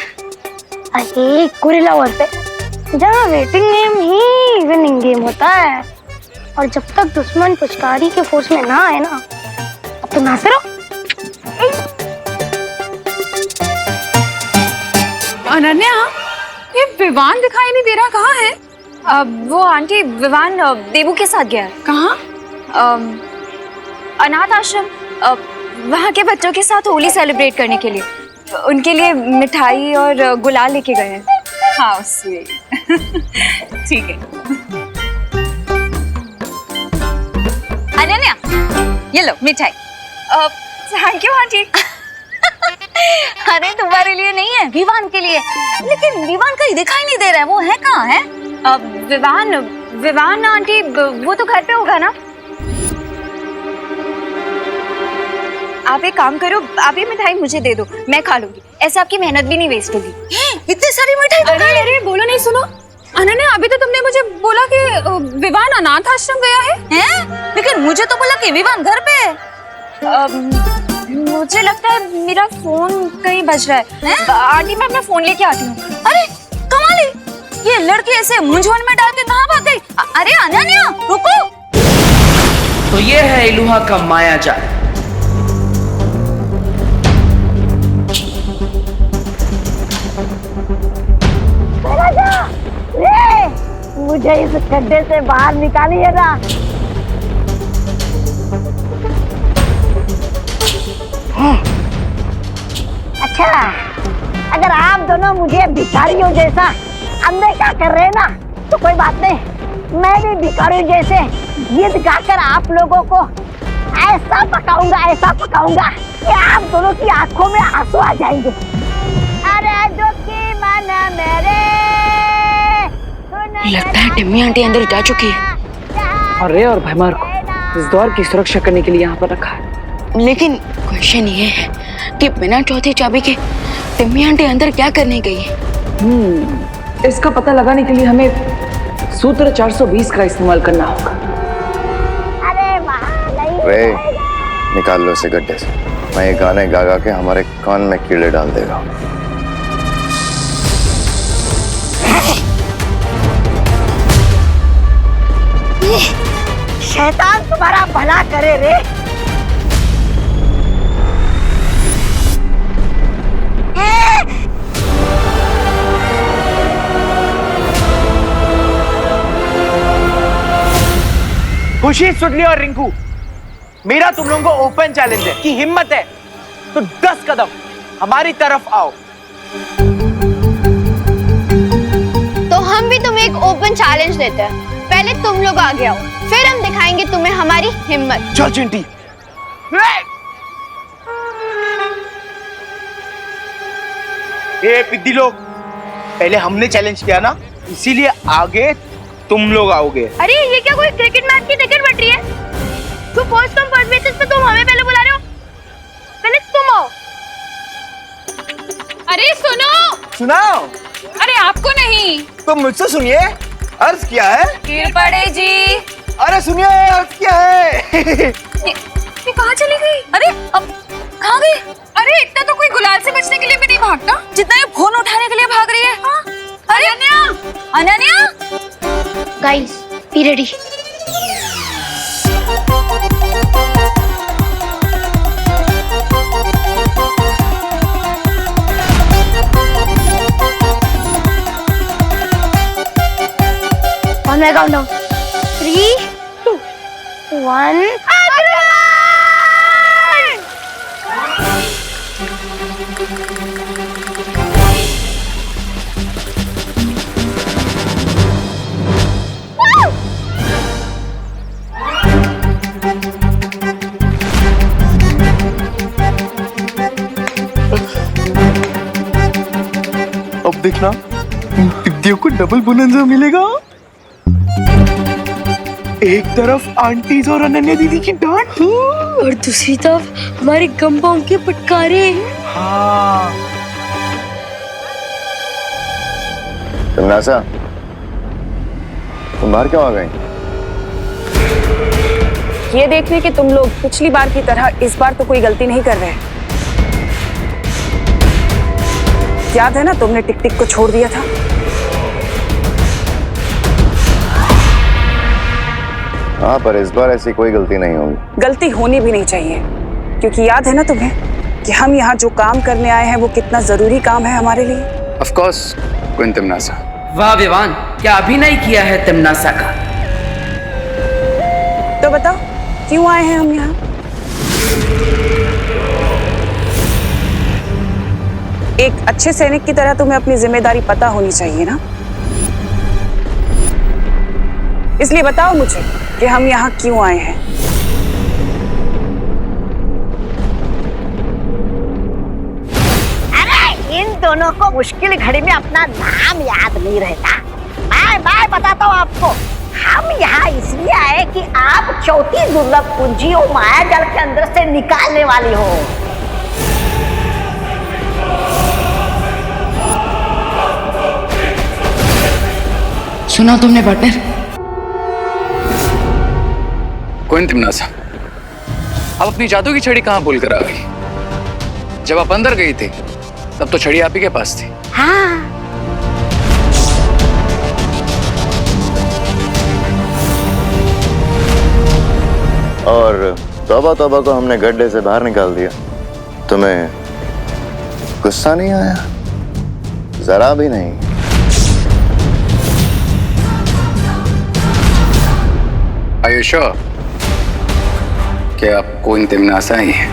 [SPEAKER 13] अरे गोरिल्ला वॉर पे जहाँ वेटिंग गेम ही विनिंग गेम होता है, और जब तक दुश्मन पुचकारी के फोर्स में ना आए ना, अब तो नाचते रहो।
[SPEAKER 3] अनन्या, ये विवान दिखाई नहीं दे रहा, कहाँ है?
[SPEAKER 15] वो आंटी, विवान देवू के साथ गया है।
[SPEAKER 3] कहाँ?
[SPEAKER 15] अनाथ आश्रम, वहाँ के बच्चों के साथ होली सेलिब्रेट करने के लिए।
[SPEAKER 3] उनके लिए मिठाई और गुलाल लेके गए हैं। हाँ स्वीट। ठीक है। अनन्या, ये लो मिठाई। Thank you aunty. अरे तुम्हारे लिए नहीं है, विवान के लिए। लेकिन विवान कहीं दिखाई नहीं दे रहा है, वो है कहाँ है? विवान आंटी वो तो घर पे होगा ना। आप एक काम करो, आप ये मिठाई मुझे दे दो, मैं खा लूंगी, ऐसे आपकी मेहनत भी नहीं वेस्ट होगी। इतनी सारी मिठाई तो अरे अरे बोलो नहीं, सुनो अनन्या, अभी तो तुमने मुझे बोला कि विवान अनाथ आश्रम गया है? लेकिन मुझे तो बोला कि विवान घर पे है। मुझे लगता है मेरा फोन कहीं बज रहा है। आंटी मैं अपना फोन लेके आती हूँ। अरे कमाल है, ये लड़की ऐसे मूंझवण में डाल के कहाँ भाग गई? अरे अनन्या रुको।
[SPEAKER 9] तो ये है इलुहा का माया जाल।
[SPEAKER 8] मुझे इस गड्ढे से बाहर निकालिए ना। अच्छा, अगर आप दोनों मुझे भिखारियों जैसा अनदेखा कर रहे हैं ना, तो कोई बात नहीं, मैं भी भिखारियों जैसे गीत गाकर आप लोगों को ऐसा पकाऊंगा कि आप दोनों की आंखों में आंसू आ जाएंगे। अरे दुखी मन मेरे,
[SPEAKER 2] लगता है टिम्मी आंटी अंदर जा चुकी है
[SPEAKER 9] और रे और भैमार को इस दौर की सुरक्षा करने के लिए यहाँ पर रखा है।
[SPEAKER 2] लेकिन क्वेश्चन ये है कि बिना चौथी चाबी के टिम्मी आंटी अंदर क्या करने गई है?
[SPEAKER 9] इसका पता लगाने के लिए हमें सूत्र 420 का इस्तेमाल करना होगा।
[SPEAKER 12] रे निकाल लो इसे गड्ढे से, मैं ये गाने गा गा के हमारे कान में कीड़े डाल देगा।
[SPEAKER 8] शैतान तुम्हारा भला करे रे।
[SPEAKER 1] खुशी, सुडली और रिंकू, मेरा तुम लोगों को ओपन चैलेंज है कि हिम्मत है तो 10 कदम हमारी तरफ आओ।
[SPEAKER 15] तो हम भी तुम्हें एक ओपन चैलेंज देते हैं, पहले तुम लोग आगे आओ, फिर हम दिखाएंगे तुम्हें हमारी हिम्मत।
[SPEAKER 1] चल चिंटी। ए पिद्दी लोग, पहले हमने चैलेंज किया ना, इसीलिए आगे तुम लोग आओगे।
[SPEAKER 15] अरे ये क्या कोई क्रिकेट मैच की टिकट बट रही है? तो फर्स्ट कम फर्स्ट बेसिस पे तुम हमें पहले बुला रहे हो, पहले तुम आओ।
[SPEAKER 3] अरे सुनो।
[SPEAKER 1] सुनाओ।
[SPEAKER 3] अरे आपको नहीं,
[SPEAKER 1] तो मुझसे सुनिए, अर्ज क्या है?
[SPEAKER 3] गिर पड़े जी।
[SPEAKER 1] अरे सुनिए, अर्ज क्या है?
[SPEAKER 3] ये कहाँ चली गई? अरे अब कहाँ गई? अरे इतना तो कोई गुलाल से बचने के लिए भी नहीं भागता जितना ये फोन उठाने के लिए भाग रही है। हाँ? अरे Ananya
[SPEAKER 15] guys be ready.
[SPEAKER 13] On my countdown. 3, 2, 1.
[SPEAKER 1] अब देखना, पिद्दियों को डबल बोनंजा मिलेगा। एक तरफ आंटीज और अनन्या दीदी की डांट
[SPEAKER 13] और दूसरी तरफ हमारे गंबाओं के फटकारे।
[SPEAKER 1] हाँ।
[SPEAKER 12] तमन्नासा, तुम बाहर क्यों आ गई?
[SPEAKER 11] ये देखने कि तुम लोग पिछली बार की तरह इस बार तो कोई गलती नहीं कर रहे। याद है ना, तुमने टिक टिक को छोड़ दिया था।
[SPEAKER 12] हाँ, पर इस बार ऐसी कोई गलती नहीं होगी।
[SPEAKER 11] गलती होनी भी नहीं चाहिए, क्योंकि याद है ना तुम्हें कि हम यहाँ जो काम करने आए हैं वो कितना जरूरी काम है हमारे लिए।
[SPEAKER 6] ऑफ कोर्स क्वीन तिम्नासा।
[SPEAKER 9] वाह विवान, क्या अभिनय किया है तिम्नासा का।
[SPEAKER 11] तो बताओ क्यों आए हैं हम यहाँ? एक अच्छे सैनिक की तरह तुम्हें अपनी जिम्मेदारी पता होनी चाहिए ना। इसलिए बताओ मुझे कि हम यहाँ क्यों आए हैं।
[SPEAKER 8] अरे इन दोनों को मुश्किल घड़ी में अपना नाम याद नहीं रहता। मैं बताता हूँ आपको, हम यहाँ इसलिए आए कि आप चौथी दुर्लभ कुंजी और माया जाल के अंदर से निकालने वाली हो।
[SPEAKER 2] सुना तुमने पार्टनर?
[SPEAKER 6] कोई तिमनासा, आप अपनी जादू की छड़ी कहाँ भूल कर आ गई? जब आप अंदर गई थी तब तो छड़ी आप ही के पास थी।
[SPEAKER 8] हाँ।
[SPEAKER 12] और तौबा तौबा को हमने गड्ढे से बाहर निकाल दिया। तुम्हें गुस्सा नहीं आया? जरा भी नहीं।
[SPEAKER 6] Are you sure कि आप कोई तिमनासा ही है?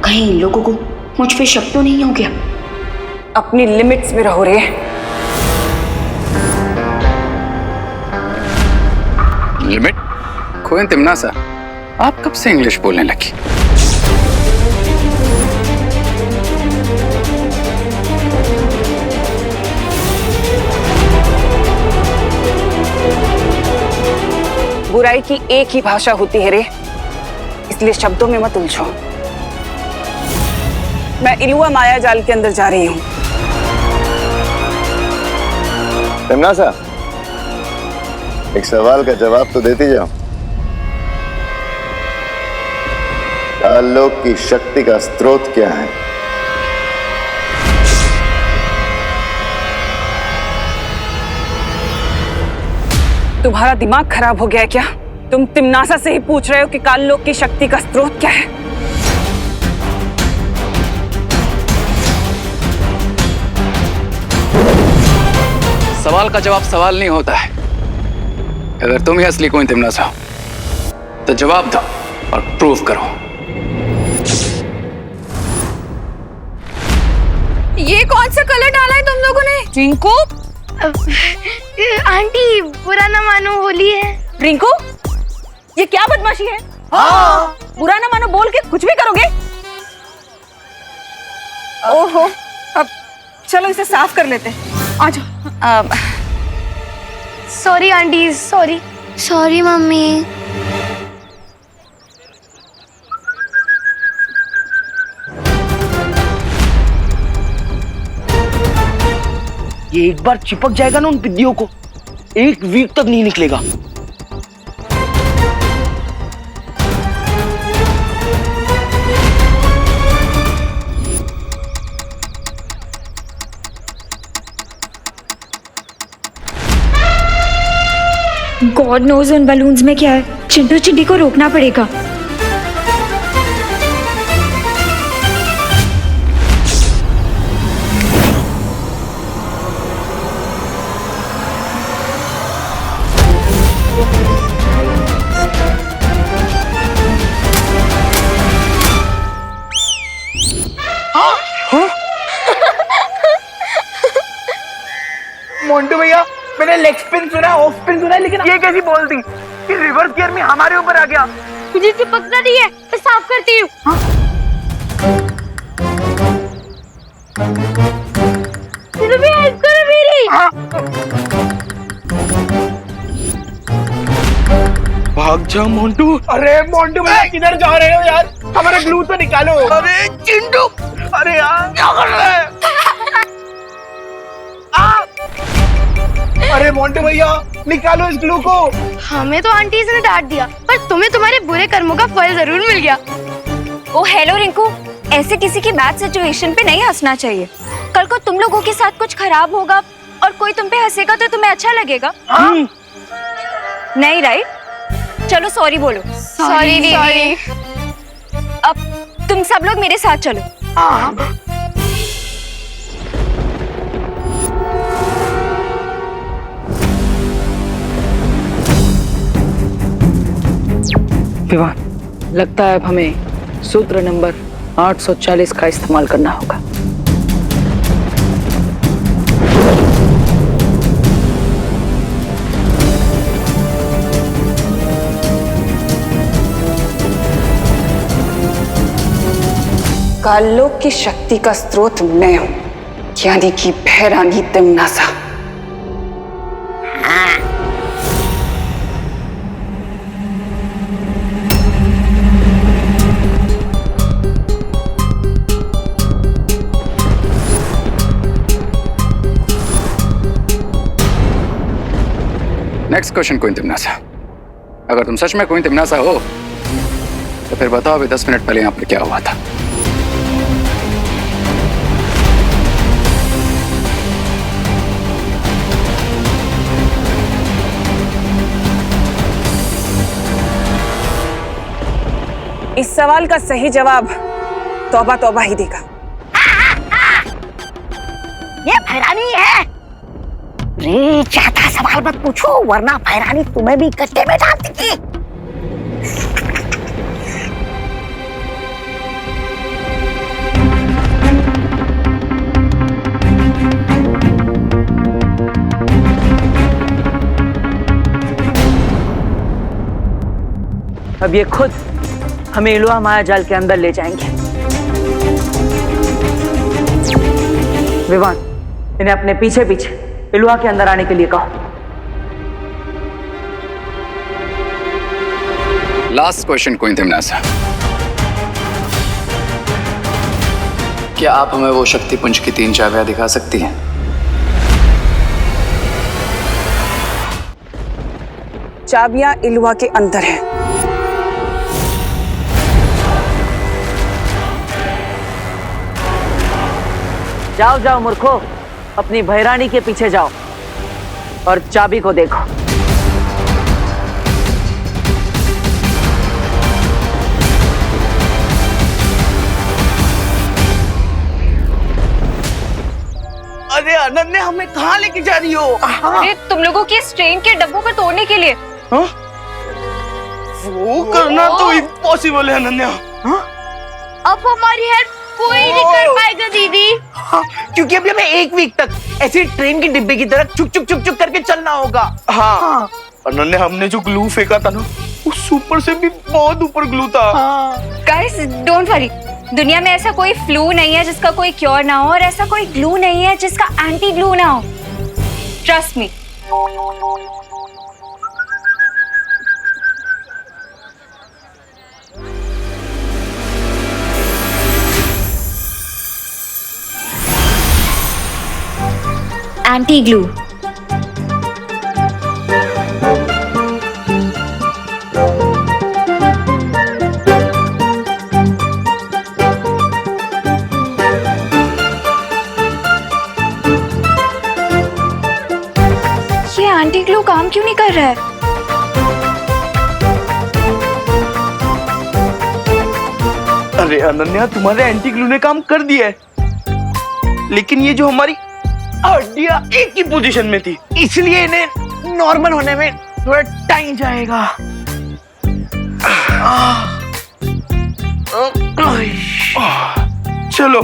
[SPEAKER 2] कहीं इन लोगों को मुझ पे शक तो नहीं हो गया?
[SPEAKER 11] अपनी लिमिट्स में रहो रे।
[SPEAKER 6] लिमिट? कोई तिमनासा, आप कब से इंग्लिश बोलने लगी?
[SPEAKER 11] बुराई की एक ही भाषा होती है रे, इसलिए शब्दों में मत उलझो। मैं इलुआ माया जाल के अंदर जा रही हूँ।
[SPEAKER 12] तिमनासा, एक सवाल का जवाब तो देती जाओ। काललोक की शक्ति का स्रोत क्या है?
[SPEAKER 11] तुम्हारा दिमाग खराब हो गया है क्या? तुम तिमनासा से ही पूछ रहे हो कि काललोक की शक्ति का स्रोत क्या है?
[SPEAKER 6] सवाल का जवाब सवाल नहीं होता है। अगर तुम ही असली कोई तिमनासा हो तो जवाब दो और प्रूव करो।
[SPEAKER 3] ये कौन सा कलर डाला है तुम लोगों ने? रिंकू,
[SPEAKER 15] आंटी बुरा ना मानो, होली है।
[SPEAKER 11] रिंकू, ये क्या बदमाशी है? हाँ। बुरा ना मानो बोल के कुछ भी करोगे? ओहो, अब चलो इसे साफ कर लेते हैं। आ जाओ।
[SPEAKER 15] Sorry aunty, sorry. Sorry mummy.
[SPEAKER 1] ये एक बार चिपक जाएगा ना उन पिद्दियों को, एक वीक तक नहीं निकलेगा।
[SPEAKER 3] गॉड नोज उन बलून्स में क्या है। चिंटू चिड्डी को रोकना पड़ेगा।
[SPEAKER 1] मोंटू भैया, मैंने लेग स्पिन सुना, ऑफ स्पिन सुना, लेकिन ये कैसी बॉल थी कि रिवर्स गियर में हमारे ऊपर आ गया।
[SPEAKER 15] मुझे चिपकना नहीं है, मैं साफ करती हूँ। हेल्प करो मेरी।
[SPEAKER 1] भाग जा मोंटू। अरे मोंटू भैया किधर जा रहे हो यार? हमारा ग्लू तो निकालो। अरे चिंटू, अरे यार क्या कर रहे हैं? अरे मोंटू भैया निकालो इस ग्लू को।
[SPEAKER 15] हमें तो आंटी ने डांट दिया, पर तुम्हें तुम्हारे बुरे कर्मों का फल जरूर मिल गया।
[SPEAKER 3] ओ हेलो रिंकू, ऐसे किसी की बैड सिचुएशन पे नहीं हंसना चाहिए। कल को तुम लोगों के साथ कुछ खराब होगा और कोई तुम पे हंसेगा तो तुम्हें अच्छा लगेगा? नहीं राइट? चलो सॉरी बोलो।
[SPEAKER 15] सॉरी दीदी।
[SPEAKER 3] अब तुम सब लोग मेरे साथ चलो।
[SPEAKER 6] विवान, लगता है अब हमें सूत्र नंबर 840 का इस्तेमाल करना होगा।
[SPEAKER 11] काललोक की शक्ति का स्रोत मैं हूं, यानी कि भैरानी तिमनासा।
[SPEAKER 6] Next question, queen तिमनासा। अगर तुम सच में क्वीन तिमनासा हो तो फिर बताओ अभी 10 मिनट पहले यहाँ पर क्या हुआ था।
[SPEAKER 11] इस सवाल का सही जवाब तौबा तौबा ही देगा।
[SPEAKER 8] ये भैरानी है। रे चाहता सवाल मत पूछो, वरना भैरानी तुम्हें भी कच्चे में डाल देगी।
[SPEAKER 16] अब ये खुद हमें इलुआ माया जाल के अंदर ले जाएंगे। विवान, इन्हें अपने पीछे पीछे इलुआ के अंदर आने के लिए कहो।
[SPEAKER 6] Last question, queen तिमनासा। क्या आप हमें वो शक्ति पुंज की 3 चाबियां दिखा सकती हैं?
[SPEAKER 11] चाबियां इलुआ के अंदर हैं।
[SPEAKER 16] जाओ जाओ मूर्खो, अपनी भैरानी के पीछे जाओ और चाबी को देखो।
[SPEAKER 1] अरे अनन्या, हमें कहाँ लेके जा रही हो?
[SPEAKER 3] अरे तुम लोगों की इस ट्रेन के डब्बों को तोड़ने के लिए।
[SPEAKER 1] हाँ? वो करना तो इम्पॉसिबल है अनन्या। हाँ?
[SPEAKER 15] अब हमारी हेल्प कोई नहीं कर पाएगा दीदी।
[SPEAKER 1] हाँ, क्योंकि अभी हमें 1 वीक तक ऐसे ट्रेन के डिब्बे की तरह चुक चुक चुक चुक करके चलना होगा। हाँ। अनन्या, हमने जो ग्लू फेंका था ना, उस ऊपर से भी बहुत ऊपर ग्लू था।
[SPEAKER 3] गाइस डोंट वरी, दुनिया में ऐसा कोई फ्लू नहीं है जिसका कोई क्योर ना हो, और ऐसा कोई ग्लू नहीं है जिसका एंटी ग्लू ना हो। Trust me. Anti glue. ये एंटी ग्लू काम क्यों नहीं कर रहा है?
[SPEAKER 1] अरे अनन्या, तुम्हारे एंटी ग्लू ने काम कर दिया है, लेकिन ये जो हमारी हड्डियां एक ही पोजीशन में थी, इसलिए इन्हें नॉर्मल होने में थोड़ा टाइम जाएगा। चलो।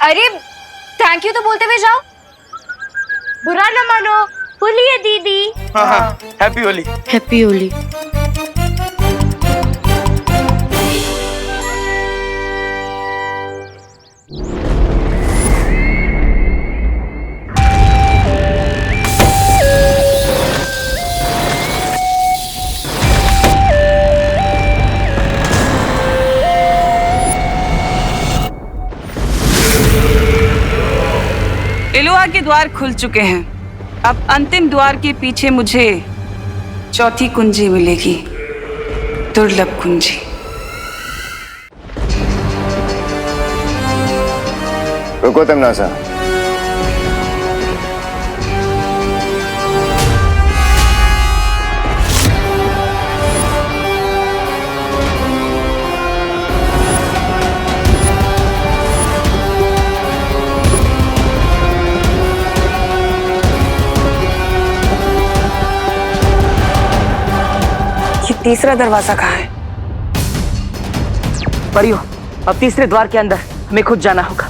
[SPEAKER 3] अरे थैंक यू तो बोलते हुए जाओ।
[SPEAKER 15] बुरा न मानो, होली है दीदी।
[SPEAKER 1] हाँ, हैप्पी होली।
[SPEAKER 15] हैप्पी होली।
[SPEAKER 11] इलुआ के द्वार खुल चुके हैं। अब अंतिम द्वार के पीछे मुझे चौथी कुंजी मिलेगी, दुर्लभ कुंजी।
[SPEAKER 12] रुको तिमनासा।
[SPEAKER 11] तीसरा दरवाजा कहाँ है?
[SPEAKER 16] परियो, अब तीसरे द्वार के अंदर हमें खुद जाना होगा।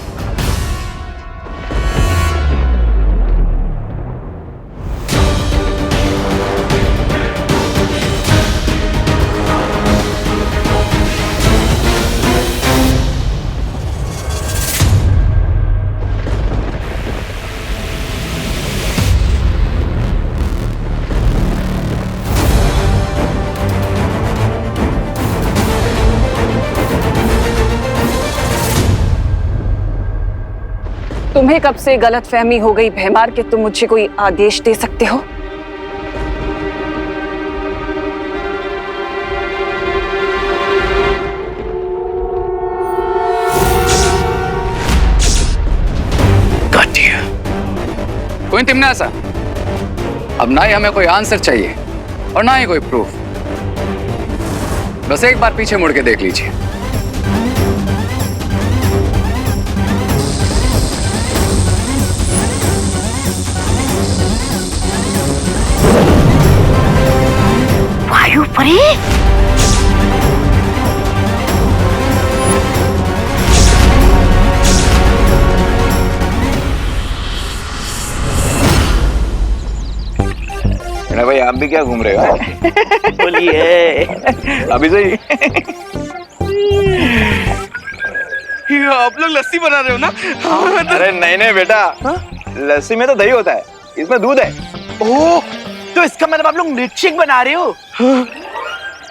[SPEAKER 11] तुम्हें कब से गलतफहमी हो गई भैमार कि तुम मुझे कोई आदेश दे सकते हो?
[SPEAKER 6] कोई तिमनासा, अब ना ही हमें कोई आंसर चाहिए और ना ही कोई प्रूफ। बस एक बार पीछे मुड़ के देख लीजिए।
[SPEAKER 8] वायु परी,
[SPEAKER 1] भाई आप भी क्या घूम रहे हो? बोलिए अभी सही।
[SPEAKER 17] आप लोग लस्सी बना रहे हो ना?
[SPEAKER 1] अरे नहीं नहीं बेटा, लस्सी में तो दही होता है, इसमें दूध है।
[SPEAKER 17] ओह, तो इसका मतलब आप लोग मिल्क शेक बना रहे हो?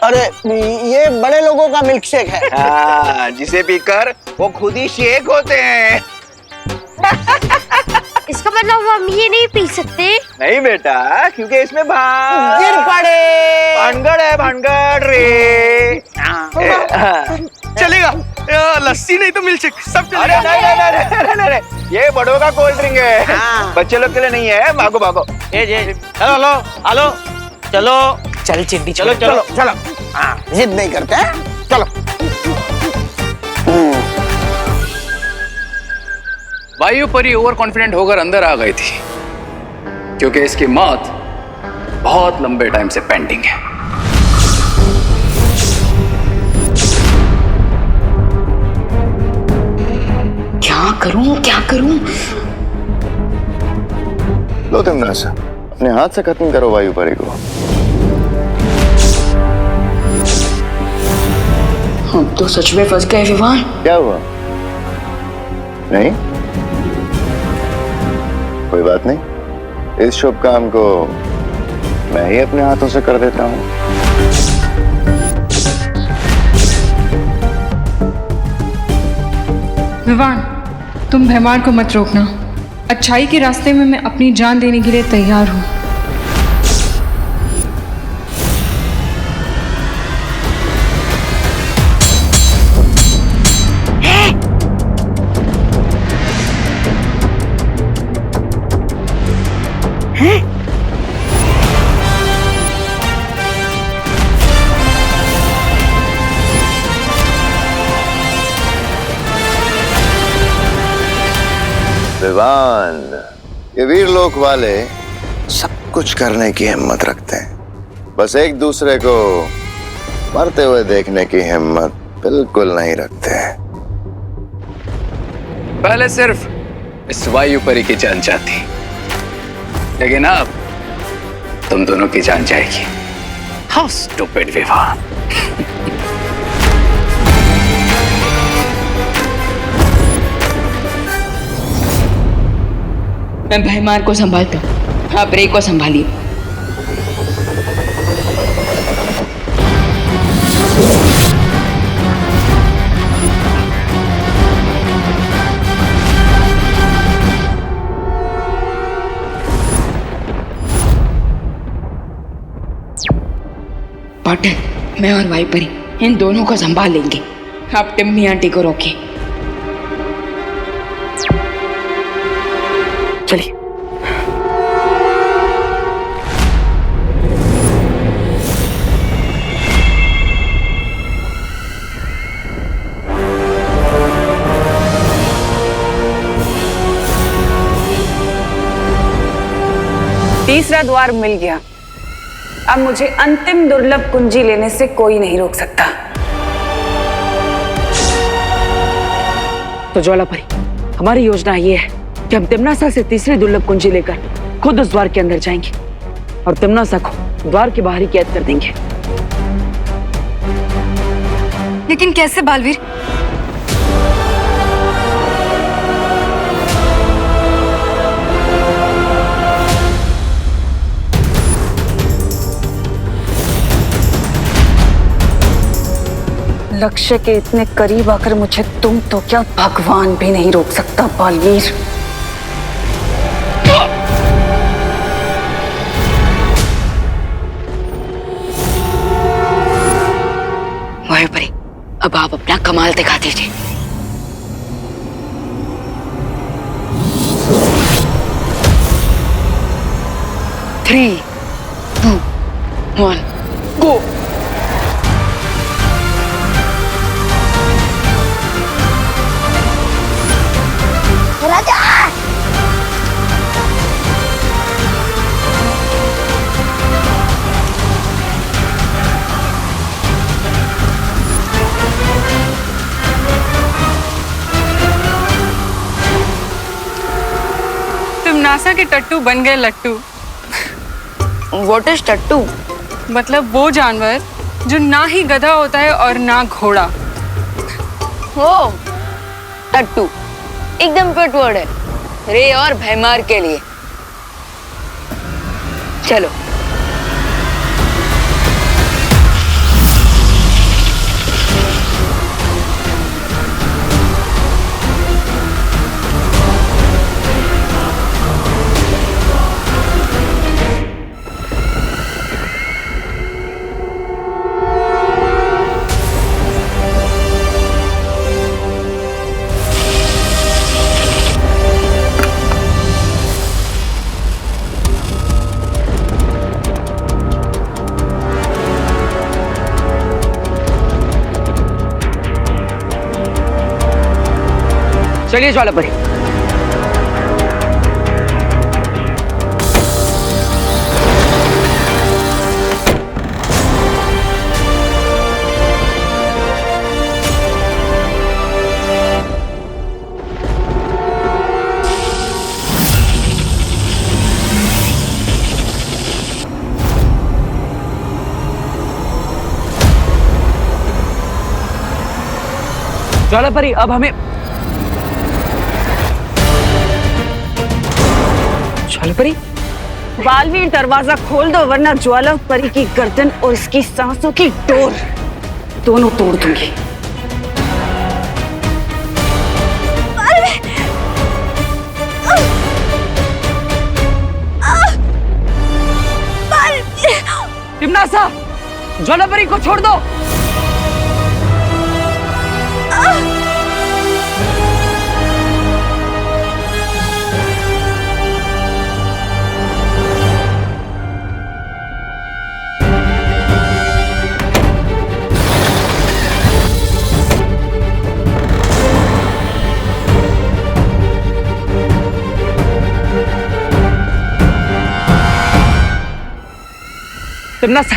[SPEAKER 18] अरे ये बड़े लोगों का मिल्क शेक है।
[SPEAKER 1] हाँ, जिसे पीकर वो खुद ही शेक होते हैं।
[SPEAKER 15] इसका मतलब हम ये नहीं पी सकते?
[SPEAKER 1] नहीं बेटा, क्योंकि इसमें
[SPEAKER 18] गिर पड़े।
[SPEAKER 1] भानगड़ है, भानगड़ रे।
[SPEAKER 17] चलेगा, लस्सी नहीं तो मिल्क शेक सब चलेगा।
[SPEAKER 1] अरे नहीं, ये बड़ों का कोल्ड ड्रिंक है, बच्चे लोग के लिए नहीं है। भागो भागो।
[SPEAKER 18] चलो हेलो, चलो
[SPEAKER 16] चल चिंटी,
[SPEAKER 18] चलो चलो चलो। हाँ, जिद नहीं करते हैं, चलो।
[SPEAKER 6] वायु परी ओवर कॉन्फिडेंट होकर अंदर आ गई थी, क्योंकि इसकी मौत बहुत लंबे टाइम से पेंडिंग है।
[SPEAKER 2] क्या करूं?
[SPEAKER 12] लो तिमनासा, अपने हाथ से खत्म करो वायु परी को।
[SPEAKER 2] हम तो सच में फंस गए विवान।
[SPEAKER 12] क्या हुआ? नहीं, कोई बात नहीं, इस शुभ काम को मैं ही अपने हाथों से कर देता हूं।
[SPEAKER 19] विवान, तुम भैमार को मत रोकना। अच्छाई के रास्ते में मैं अपनी जान देने के लिए तैयार हूं।
[SPEAKER 12] विवान, ये वीर लोक वाले सब कुछ करने की हिम्मत रखते हैं, बस एक दूसरे को मरते हुए देखने की हिम्मत बिल्कुल नहीं रखते।
[SPEAKER 6] पहले सिर्फ इस वायु परी की जान जाती, लेकिन अब तुम दोनों की जान जाएगी। How stupid Vivaan.
[SPEAKER 2] मैं भैमार को संभालता हूँ, आप रे को संभालिए। पाटिल, मैं और वायु परी इन दोनों को संभाल लेंगे। आप टिम्मी आंटी को रोकिए। चलिए।
[SPEAKER 11] तीसरा द्वार मिल गया। अब मुझे अंतिम दुर्लभ कुंजी लेने से कोई नहीं रोक सकता। तो ज्वालापरी, हमारी योजना ये है कि हम तिम्नासा से तीसरी दुर्लभ कुंजी लेकर खुद उस द्वार के अंदर जाएंगे और तिम्नासा को द्वार के बाहर ही कैद कर देंगे।
[SPEAKER 3] लेकिन कैसे बालवीर?
[SPEAKER 11] लक्ष्य के इतने करीब आकर मुझे तुम तो क्या भगवान भी नहीं रोक सकता बालवीर।
[SPEAKER 2] मयूरपरी, अब आप अपना कमाल दिखा दीजिए। थ्री, टू, वन, गो।
[SPEAKER 13] राजा
[SPEAKER 19] तिम्नासा के टट्टू बन गए लट्टू।
[SPEAKER 2] What is टट्टू?
[SPEAKER 19] मतलब वो जानवर जो ना ही गधा होता है और ना घोड़ा।
[SPEAKER 2] ओ, टट्टू एकदम फिट वर्ड है रे और भैमार के लिए। चलो।
[SPEAKER 9] चलिए ज्वालापरी। ज्वालापरी, अब हमें ज्वालापरी,
[SPEAKER 11] बालवीर दरवाजा खोल दो वरना ज्वालापरी की गर्दन और इसकी सांसों की डोर दोनों तोड़ दूंगी।
[SPEAKER 9] तिम्नासा, ज्वालापरी को छोड़ दो। तिम्नासा,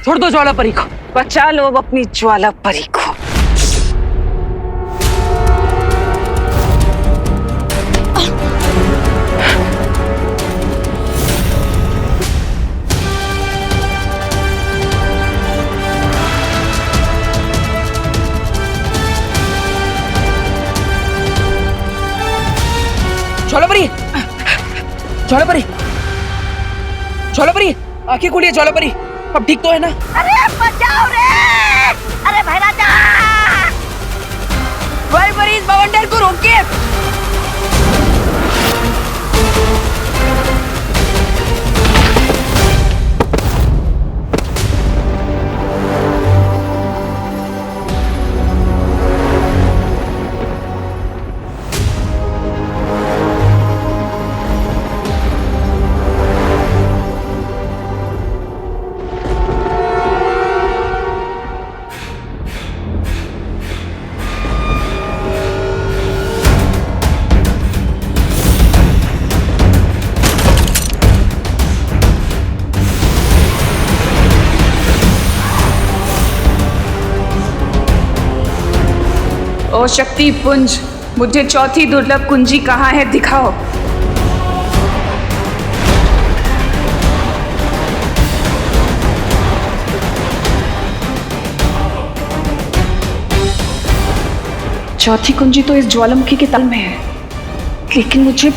[SPEAKER 9] छोड़ दो ज्वालापरी को।
[SPEAKER 11] बचा लो अब अपनी ज्वालापरी को।
[SPEAKER 9] ज्वालापरी, ज्वालापरी, ज्वालापरी, आंखें खोलिए ज्वालापरी। अब ठीक तो है ना?
[SPEAKER 8] अरे बचाओ रे! अरे भाई राजा!
[SPEAKER 2] ज्वालापरी, इस बवंडर को रोकिए।
[SPEAKER 10] ओ शक्ति पुंज, मुझे चौथी दुर्लभ कुंजी कहाँ है दिखाओ। चौथी कुंजी तो इस ज्वालामुखी के तल में है, लेकिन मुझे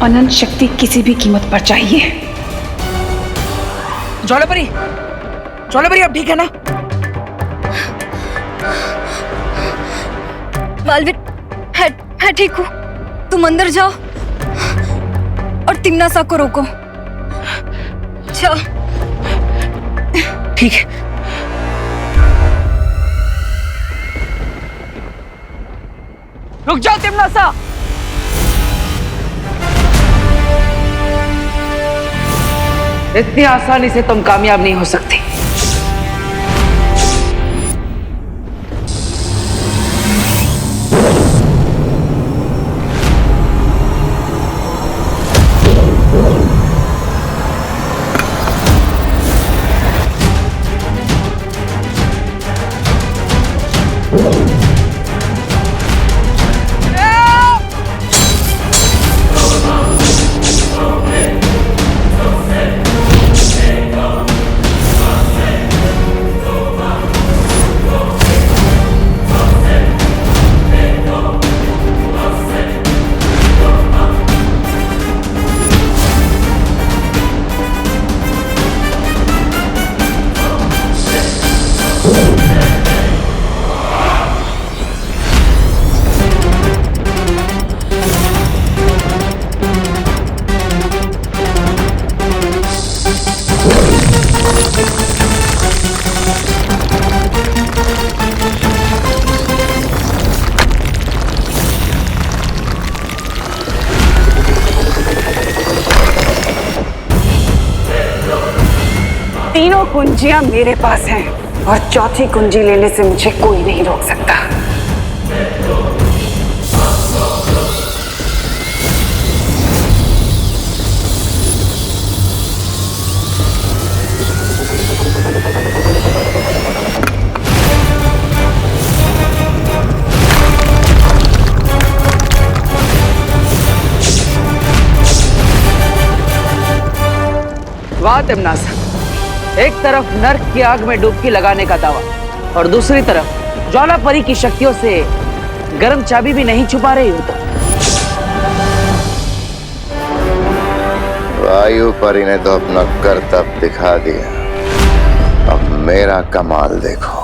[SPEAKER 10] अनंत शक्ति किसी भी कीमत पर चाहिए।
[SPEAKER 1] ज्वालापरी, ज्वालापरी अब ठीक है ना?
[SPEAKER 3] बालवीर, मैं ठीक हूँ। तुम अंदर जाओ और तिम्नासा को रोको। जाओ।
[SPEAKER 1] ठीक है।
[SPEAKER 9] रुक जाओ तिम्नासा। इतनी आसानी से तुम कामयाब नहीं हो सकती।
[SPEAKER 11] तीनों कुंजियां मेरे पास हैं और चौथी कुंजी लेने से मुझे कोई नहीं रोक सकता।
[SPEAKER 9] वाह तिम्नासा, एक तरफ नर्क की आग में डुबकी लगाने का दावा और दूसरी तरफ ज्वालापरी की शक्तियों से गर्म चाबी भी नहीं छुपा रही हो तो।
[SPEAKER 12] वायुपरी ने तो अपना करतब दिखा दिया, अब मेरा कमाल देखो।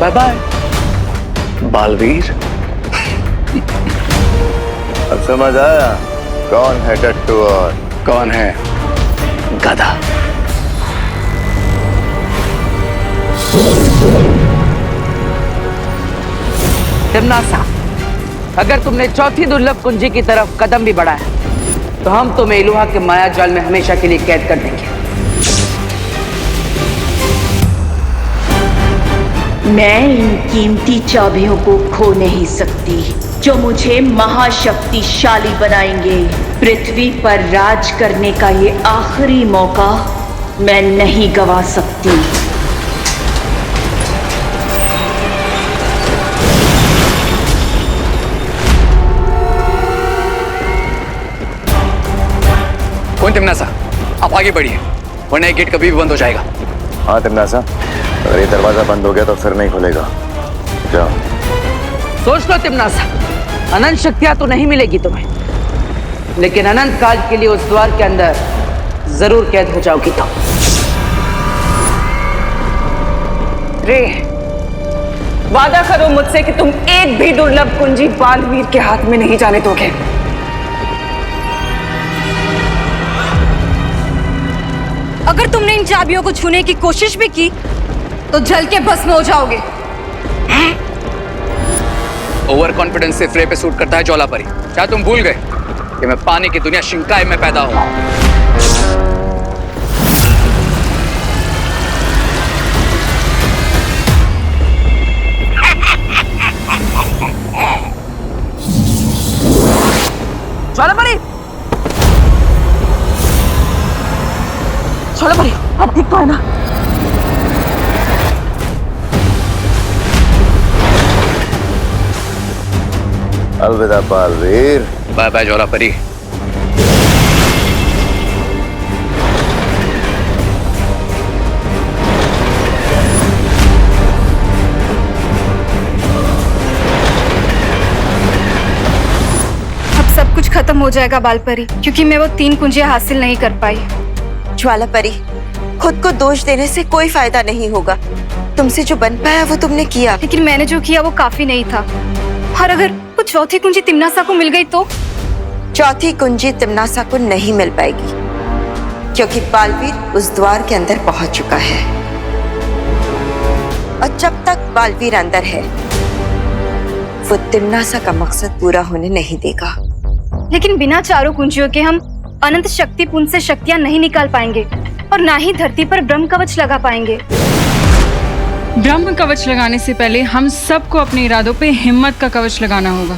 [SPEAKER 9] Bye bye
[SPEAKER 12] Baalveer. अब समझ आया कौन है टट्टू और
[SPEAKER 6] कौन है गधा।
[SPEAKER 9] तिम्नासा, अगर तुमने चौथी दुर्लभ कुंजी की तरफ कदम भी बढ़ाया तो हम तुम्हें इलुहा के माया जाल में हमेशा के लिए कैद कर देंगे।
[SPEAKER 7] मैं इन कीमती चाबियों को खो नहीं सकती जो मुझे महाशक्तिशाली बनाएंगे। पृथ्वी पर राज करने का ये आखिरी मौका मैं नहीं गवा सकती।
[SPEAKER 6] कौन तिम्नासा, आप आगे बढ़िए वरना ये गेट कभी भी बंद हो जाएगा।
[SPEAKER 12] हाँ तिम्नासा, अगर ये दरवाजा बंद हो गया तो फिर नहीं खुलेगा। जाओ।
[SPEAKER 9] सोच लो तिम्नासा, अनंत शक्तियां तो नहीं मिलेगी तुम्हें, लेकिन अनंत काल के लिए उस द्वार के अंदर जरूर कैद हो जाओगी तुम।
[SPEAKER 11] रे, वादा करो मुझसे कि तुम एक भी दुर्लभ कुंजी बालवीर के हाथ में नहीं जाने दोगे।
[SPEAKER 3] अगर तुमने इन चाबियों को छूने की कोशिश भी की तो जल के भस्म हो जाओगे।
[SPEAKER 6] ओवर कॉन्फिडेंस सिर्फ रे पे सूट करता है ज्वालापरी। क्या तुम भूल गए कि मैं पानी की दुनिया शिंकाई में पैदा हुआ?
[SPEAKER 16] ज्वालापरी, ज्वालापरी, अब ठीक तो है ना?
[SPEAKER 12] अलविदा बालवीर।
[SPEAKER 6] Bye bye ज्वालापरी।
[SPEAKER 3] अब सब कुछ खत्म हो जाएगा बालपरी, क्योंकि मैं वो 3 कुंजियां हासिल नहीं कर पाई।
[SPEAKER 5] ज्वालापरी, खुद को दोष देने से कोई फायदा नहीं होगा। तुमसे जो बन पाया वो तुमने किया।
[SPEAKER 3] लेकिन मैंने जो किया वो काफी नहीं था। और अगर वो चौथी कुंजी तिम्नासा को मिल गई तो?
[SPEAKER 5] चौथी कुंजी तिम्नासा को नहीं मिल पाएगी, क्योंकि बालवीर उस द्वार के अंदर पहुंच चुका है। और जब तक बालवीर अंदर है, वो तिम्नासा का मकसद पूरा होने नहीं देगा।
[SPEAKER 3] लेकिन बिना चारों कुंजियों के हम अनंत शक्ति पुंज से शक्तियां नहीं निकाल पाएंगे, और ना ही धरती पर ब्रह्म कवच लगा पाएंगे।
[SPEAKER 19] ब्रह्म कवच लगाने से पहले हम सबको अपने इरादों पे हिम्मत का कवच लगाना होगा।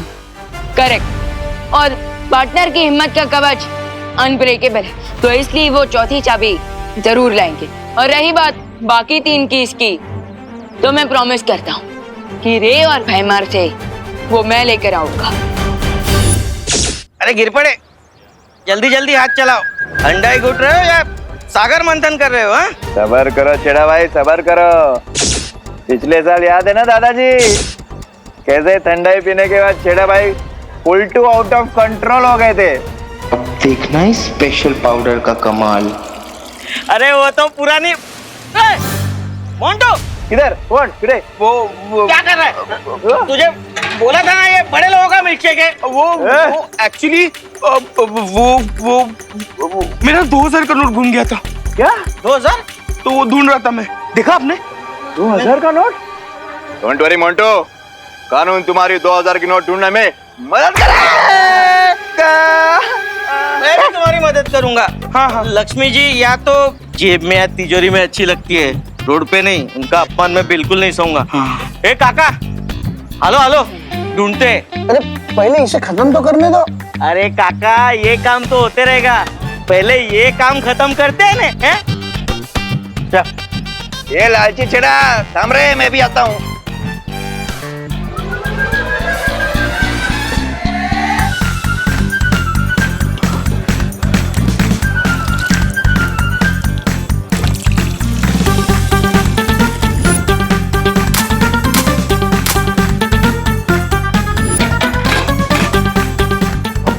[SPEAKER 2] करेक्ट। और पार्टनर की हिम्मत का कवच अनब्रेकेबल है, तो इसलिए वो चौथी चाबी जरूर लाएंगे। और रही बात बाकी 3 की इसकी, तो मैं प्रॉमिस करता हूँ कि रे और भैमार से वो मैं लेकर आऊंगा।
[SPEAKER 17] अरे गिर पड़े, जल्दी जल्दी हाथ चलाओ। अंडा ही घुट रहे हो या सागर मंथन कर रहे हो? हाँ,
[SPEAKER 12] सबर करो छेड़ा भाई, सबर करो। पिछले साल याद है ना दादाजी, कैसे ठंडाई पीने के बाद छेड़ा भाई full to out of control हो गए थे।
[SPEAKER 1] अब देखना है स्पेशल पाउडर का कमाल।
[SPEAKER 17] अरे वो तो पुरानी। मोंटो
[SPEAKER 12] किधर? कौन? किधर?
[SPEAKER 17] वो क्या कर रहा है? तुझे बोला था ना ये बड़े लोगों का मिल्कशेक है। वो एक्चुअली वो मेरा 2000 का नोट गुम गया था।
[SPEAKER 12] क्या
[SPEAKER 17] 2000? तो वो ढूंढ रहा था मैं। देखा आपने?
[SPEAKER 12] 2000 का नोट? डोंट वरी मोंटो, कानून तुम्हारी 2000 की नोट ढूंढने में मदद करेगा।
[SPEAKER 17] मैं भी तुम्हारी मदद करूंगा। हाँ हाँ। लक्ष्मी जी या तो जेब में या तिजोरी में अच्छी लगती है, रोड पे नहीं। उनका अपमान मैं बिल्कुल नहीं सहूंगा। ए काका, हेलो हेलो, ढूंढते।
[SPEAKER 18] अरे पहले इसे खत्म तो करने दो।
[SPEAKER 17] अरे काका, ये काम तो होते रहेगा, पहले ये काम खत्म करते हैं ना। हैं?
[SPEAKER 12] ये लालची छेड़ा थाम रहे, मैं भी आता हूँ।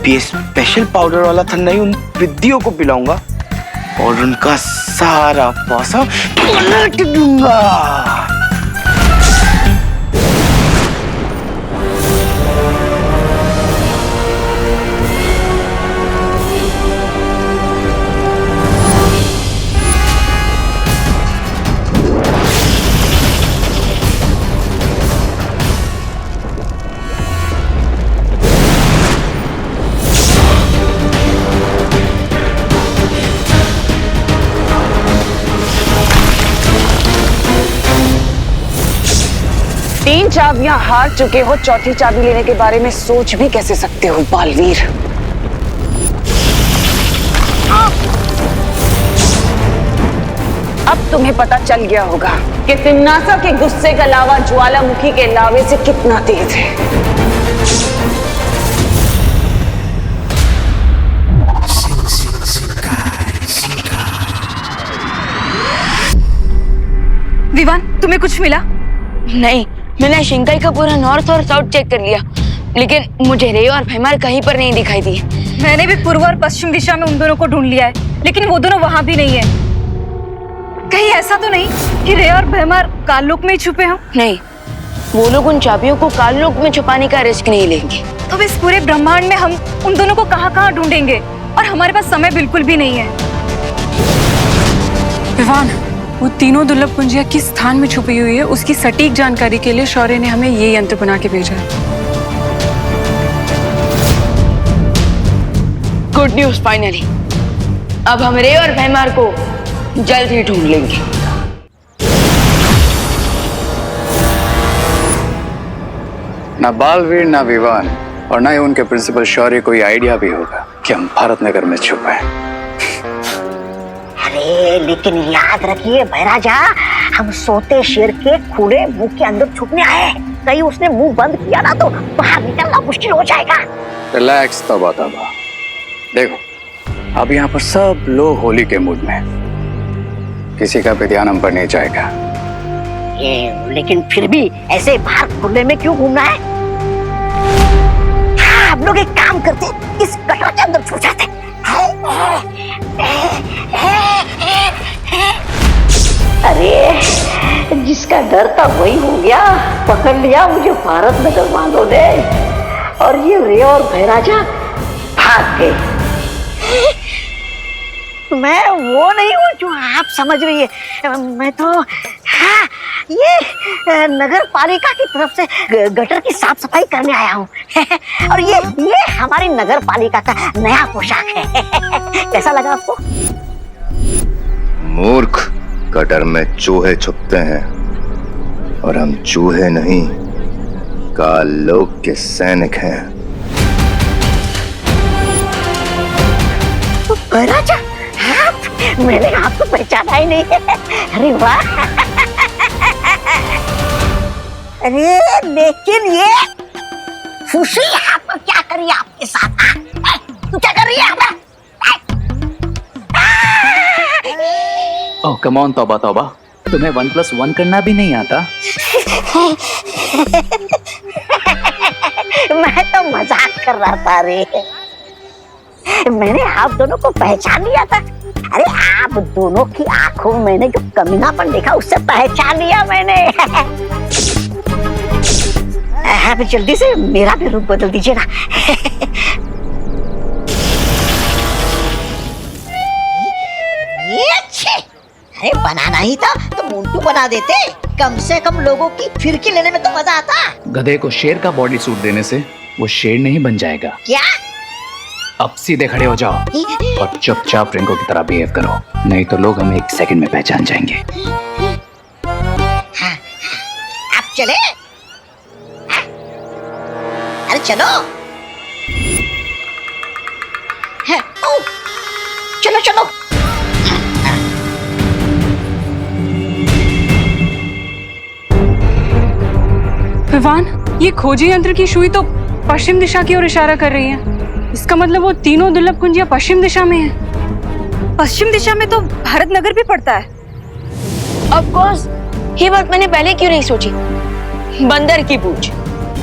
[SPEAKER 1] ये स्पेशल पाउडर वाला ठंडा ही उन विद्याओं को पिलाऊंगा और उनका सारा पैसा पलट दूंगा।
[SPEAKER 11] तीन चाबियां हार चुके हो, चौथी चाबी लेने के बारे में सोच भी कैसे सकते हो बालवीर? अब तुम्हें पता चल गया होगा कि तिम्नासा के गुस्से का लावा ज्वालामुखी के लावे से कितना तेज है।
[SPEAKER 3] विवान, तुम्हें कुछ मिला?
[SPEAKER 2] नहीं, मैंने शिंकाई का पूरा नॉर्थ और साउथ चेक कर लिया, लेकिन मुझे रे और भैमार कहीं पर नहीं दिखाई दिए।
[SPEAKER 3] मैंने भी पूर्व और पश्चिम दिशा में उन दोनों को ढूंढ लिया है, लेकिन वो दोनों वहां भी नहीं है। कहीं ऐसा तो नहीं कि रे और भैमार काललोक में ही छुपे हों?
[SPEAKER 2] नहीं, वो लोग उन चाबियों को काललोक में छुपाने का रिस्क नहीं लेंगे।
[SPEAKER 3] तो इस पूरे ब्रह्मांड में हम उन दोनों को कहाँ-कहाँ ढूंढेंगे, और हमारे पास समय बिल्कुल भी नहीं है।
[SPEAKER 19] विवान, वो तीनों दुर्लभ कुंजियां किस स्थान में छुपी हुई है, उसकी सटीक जानकारी के लिए शौर्य ने हमें ये यंत्र बना के भेजा है।
[SPEAKER 2] गुड न्यूज फाइनली, अब हम रे और भैमार को जल्द ही ढूंढ लेंगे।
[SPEAKER 6] ना बालवीर, ना विवान और ना ही उनके प्रिंसिपल शौर्य को ये आइडिया भी होगा कि हम भारत नगर में छुपे हैं।
[SPEAKER 8] अरे लेकिन याद रखिए भैराजा, हम सोते शेर के खुले मुंह के अंदर छुपने आए हैं। कहीं उसने मुंह बंद किया ना तो बाहर निकलना मुश्किल हो जाएगा।
[SPEAKER 6] रिलैक्स तबा तबा। देखो, अब यहाँ पर सब लोग होली के मूड में, किसी का भी ध्यान हम पर नहीं जाएगा।
[SPEAKER 8] लेकिन फिर भी ऐसे बाहर खुले में क्यों घूमना है? हाँ, हम लोग एक काम करते, इस गटर के अंदर छुप जाते। अरे जिसका डर था वही हो गया, पकड़ लिया मुझे भारत नगर वालों ने, और ये रे और भैराजा भाग गए। मैं वो नहीं हूँ जो आप समझ रही है। मैं तो हाँ, ये नगर पालिका की तरफ से गटर की साफ सफाई करने आया हूँ। और ये हमारी नगर पालिका का नया पोशाक है। कैसा लगा आपको?
[SPEAKER 12] मूर्ख, गटर में चूहे छुपते हैं और हम चूहे नहीं, काल लोक के सैनिक हैं।
[SPEAKER 8] भैराजा, मैंने आपको पहचाना ही नहीं है। अरे वाह! अरे लेकिन ये खुशी यहाँ पर क्या करी आपके साथ? तू क्या कर रही है?
[SPEAKER 6] ओह कम ऑन तौबा तौबा, तुम्हें 1+1 करना भी नहीं आता?
[SPEAKER 8] मैं तो मजाक कर रहा था रे। मैंने आप दोनों को पहचान लिया था। अरे आप दोनों की आंखों में मैंने जो कमीनापन देखा उससे पहचान लिया मैंने। आप जल्दी से मेरा भी रूप बदल दीजिए ना। ये अच्छे, अरे बनाना ही था तो मोंटू बना देते, कम से कम लोगों की फिरकी लेने में तो मजा आता।
[SPEAKER 6] गधे को शेर का बॉडी सूट देने से वो शेर नहीं बन जाएगा।
[SPEAKER 8] क्या?
[SPEAKER 6] अब सीधे खड़े हो जाओ और चुपचाप रिंको की तरह बिहेव करो, नहीं तो लोग हमें 1 सेकंड में पहचान जाएंगे।
[SPEAKER 8] हाँ, आप चले? हाँ? अरे चलो। हाँ, चलो चलो।
[SPEAKER 19] विवान, ये खोजी यंत्र की सुई तो पश्चिम दिशा की ओर इशारा कर रही है। इसका मतलब वो तीनों दुर्लभ कुंजियां पश्चिम दिशा में हैं।
[SPEAKER 3] पश्चिम दिशा में तो भारत नगर भी पड़ता है।
[SPEAKER 2] ऑफ कोर्स, ये बात मैंने पहले क्यों नहीं सोची? बंदर की पूछ।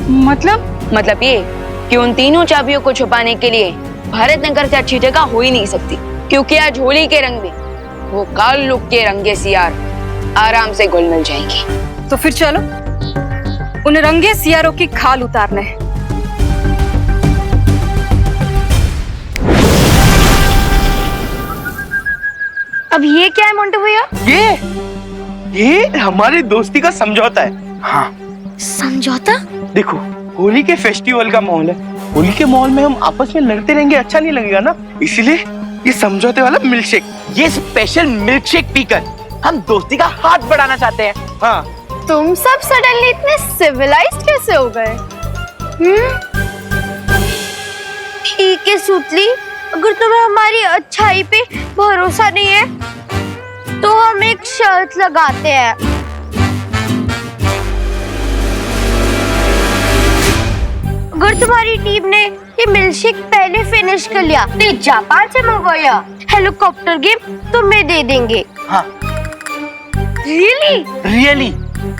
[SPEAKER 19] मतलब
[SPEAKER 2] ये कि उन तीनों चाबियों को छुपाने के लिए भारत नगर से अच्छी जगह हो ही नहीं सकती, क्योंकि आज होली के रंग में वो काल लुक के रंगे सियार आराम से घुल मिल जाएंगे।
[SPEAKER 3] तो फिर चलो उन रंगे सियारों की खाल उतारने।
[SPEAKER 15] अब ये क्या है मोंटू भैया?
[SPEAKER 17] ये हमारी दोस्ती का समझौता है। हाँ,
[SPEAKER 15] समझौता?
[SPEAKER 17] देखो, होली के फेस्टिवल का माहौल है, होली के माहौल में हम आपस में लड़ते रहेंगे अच्छा नहीं लगेगा ना, इसलिए ये समझौते वाला मिल्कशेक, ये स्पेशल मिल्कशेक पीकर हम दोस्ती का हाथ बढ़ाना चाहते हैं। हाँ,
[SPEAKER 15] तुम सब सडनली इतने सिविलाइज्ड कैसे हो गए? ठीक है सुतली, अगर तुम्हें हमारी अच्छाई पे भरोसा नहीं है तो हम एक शर्त लगाते हैं। अगर तुम्हारी टीम ने ये मिल्कशेक पहले फिनिश कर लिया तो जापान से मंगवाया हेलीकॉप्टर गेम तुम्हें दे देंगे।
[SPEAKER 17] हाँ। रियली?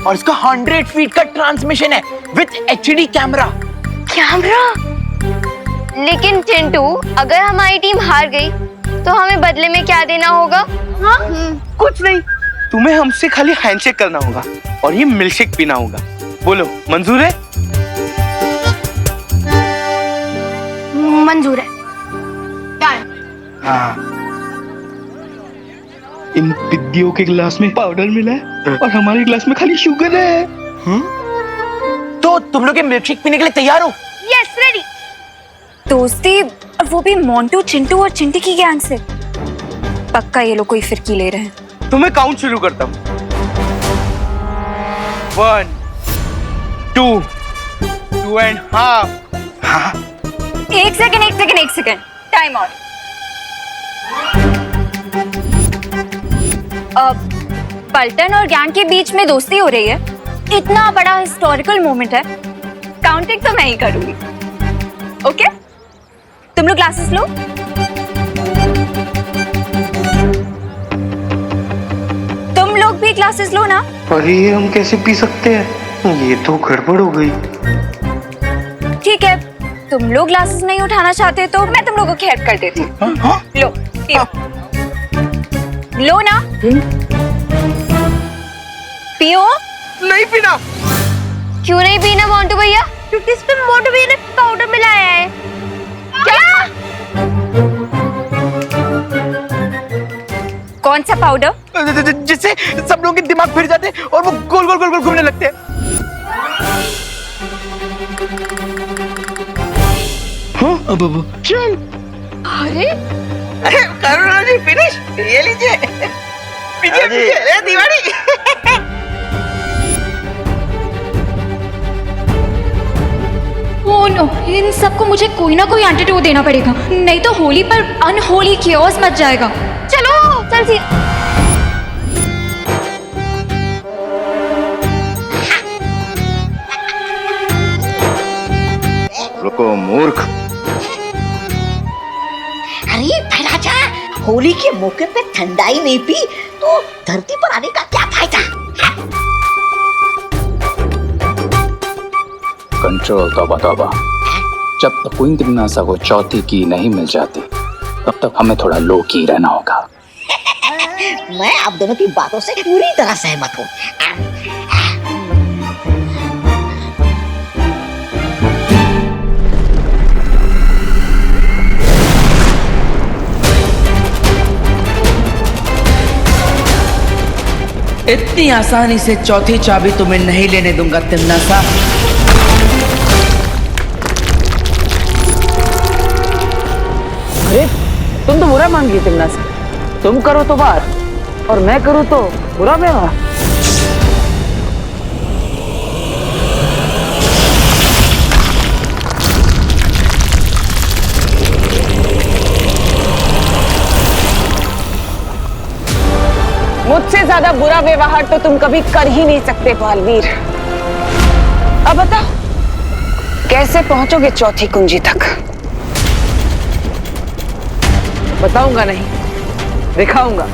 [SPEAKER 17] और इसका 100 फीट का ट्रांसमिशन है विद HD कैमरा।
[SPEAKER 15] लेकिन चिंटू, अगर हमारी टीम हार गई तो हमें बदले में क्या देना होगा? हाँ?
[SPEAKER 17] कुछ नहीं, तुम्हें हमसे खाली हैंडशेक करना होगा और ये मिल्कशेक पीना होगा। बोलो, मंजूर है?
[SPEAKER 15] मंजूर है।
[SPEAKER 17] हाँ। इन पिद्दियों के गिलास में पाउडर मिला है और हमारे गिलास में खाली शुगर है। तो तुम लोग मिल्कशेक पीने के लिए तैयार हो?
[SPEAKER 15] Yes, ready.
[SPEAKER 3] दोस्ती और वो भी मोंटू, चिंटू और चिंटी की गैंग से। पक्का ये लोग कोई फिरकी ले रहे हैं।
[SPEAKER 1] तुम्हें काउंट शुरू करता हूँ। 1 2 2.5। हाँ,
[SPEAKER 3] एक सेकंड टाइम आउट। पल्टन और गैंग के बीच में दोस्ती हो रही है, इतना बड़ा हिस्टोरिकल मोमेंट है, काउंटिंग तो मैं ही करूंगी। ओके, तुम लोग क्लासेस लो। तुम लोग भी क्लासेस लो ना।
[SPEAKER 1] अरे ये हम कैसे पी सकते हैं, ये तो गड़बड़ हो गई।
[SPEAKER 3] ठीक है, तुम लोग ग्लासेस नहीं उठाना चाहते तो मैं तुम लोगों की हेल्प कर देती हूँ। लो पियो। लो ना, पियो।
[SPEAKER 1] नहीं पीना।
[SPEAKER 15] क्यों नहीं पीना मोंटू भैया? क्योंकि इसमें मोंटू भैया ने पाउडर मिलाया है। क्या?
[SPEAKER 3] कौन सा पाउडर?
[SPEAKER 1] जिससे सब लोगों के दिमाग फिर जाते और वो गोल गोल गोल गोल घूमने लगते हैं। चल।
[SPEAKER 15] अरे
[SPEAKER 17] करुणा जी फिनिश, ये लीजिए। पीछे पीछे दीवानी।
[SPEAKER 3] ओह नो, इन सबको मुझे कोई ना कोई एंटीडोट देना पड़ेगा, नहीं तो होली पर अनहोली कियोस मच जाएगा।
[SPEAKER 15] चलो चल सी।
[SPEAKER 12] रुको मूर्ख।
[SPEAKER 8] अरे भैराजा, होली के मौके पे ठंडाई नहीं पी तो धरती पर आने का क्या फायदा?
[SPEAKER 6] कंट्रोल तौबा। जब तक क्वीन नासा को चौथी की नहीं मिल जाती तब तक हमें थोड़ा लो की रहना होगा।
[SPEAKER 8] मैं आप दोनों की बातों से पूरी तरह सहमत हूँ।
[SPEAKER 9] इतनी आसानी से चौथी चाबी तुम्हें नहीं लेने दूंगा तिमनासा। अरे तुम तो बुरा मान गई तिमनासा। तुम करो तो बात और मैं करूँ तो बुरा व्यवहार। मुझसे ज्यादा बुरा व्यवहार तो तुम कभी कर ही नहीं सकते बालवीर। अब बताओ कैसे पहुंचोगे चौथी कुंजी तक? बताऊंगा नहीं, दिखाऊंगा।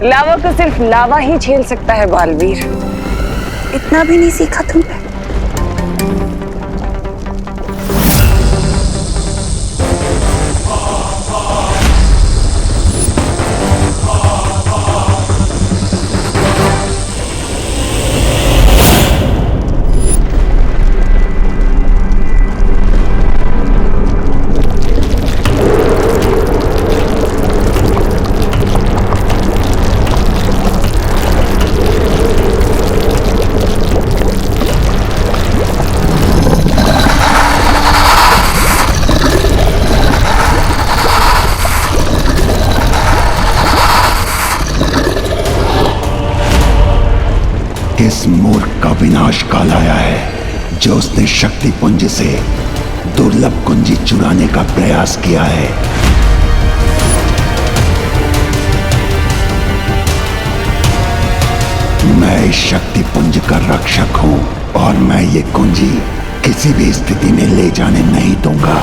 [SPEAKER 9] लावा को सिर्फ लावा ही झेल सकता है बालवीर। इतना भी नहीं सीखा तुमने?
[SPEAKER 20] इस मूर्ख का विनाश काल आया है जो उसने शक्ति पुंज से दुर्लभ कुंजी चुराने का प्रयास किया है। मैं इस शक्ति पुंज का रक्षक हूं और मैं ये कुंजी किसी भी स्थिति में ले जाने नहीं दूंगा।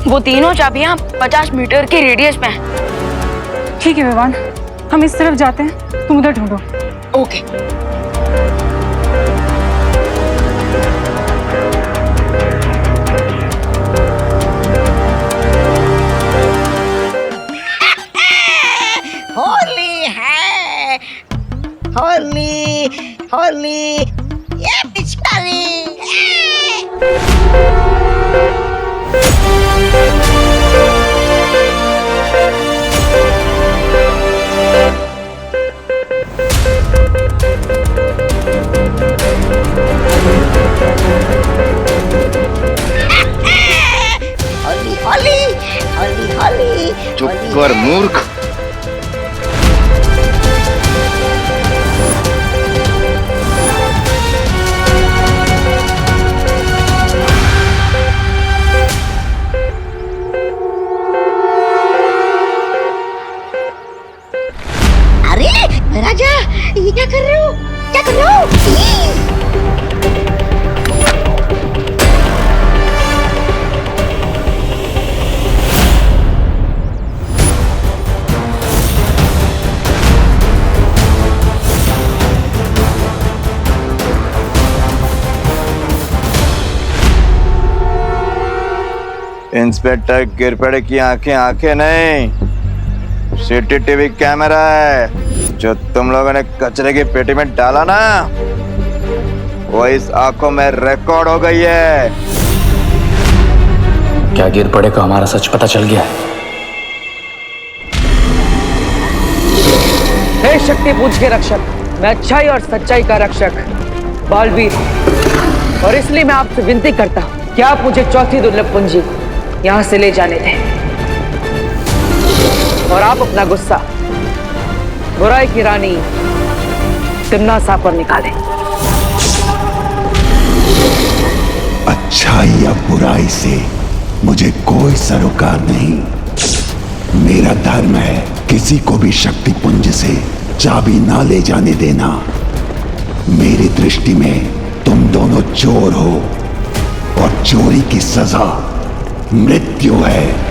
[SPEAKER 2] वो तीनों चाबियां 50 मीटर के रेडियस में हैं।
[SPEAKER 19] ठीक है विवान, हम इस तरफ जाते हैं, तुम उधर ढूंढो।
[SPEAKER 2] ओके।
[SPEAKER 8] होली है, होली होली, ये पिचकारी। होली होली होली होली।
[SPEAKER 12] चुप कर मूर्ख।
[SPEAKER 8] अरे राजा, ये क्या कर रहे हो? क्या कर रहे हो?
[SPEAKER 12] इंस्पेक्टर गिरपड़े की आंखें आंखें नहीं, सीसीटीवी कैमरा है। जो तुम लोगों ने कचरे की पेटी में डाला ना, वो इस आंखों में रिकॉर्ड हो गई है।
[SPEAKER 6] क्या गिरपड़े को हमारा सच पता चल गया है?
[SPEAKER 9] हे शक्ति पूज के रक्षक, मैं अच्छाई और सच्चाई का रक्षक बालवीर, और इसलिए मैं आपसे विनती करता हूं कि आप मुझे चौथी दुर्लभ कुंजी यहां से ले जाने दें, और आप अपना गुस्सा बुराई की रानी तिम्नासा पर निकालें।
[SPEAKER 20] अच्छाई या बुराई से मुझे कोई सरोकार नहीं। मेरा धर्म है किसी को भी शक्ति पुंज से चाबी ना ले जाने देना। मेरी दृष्टि में तुम दोनों चोर हो, और चोरी की सजा मृत्यु है।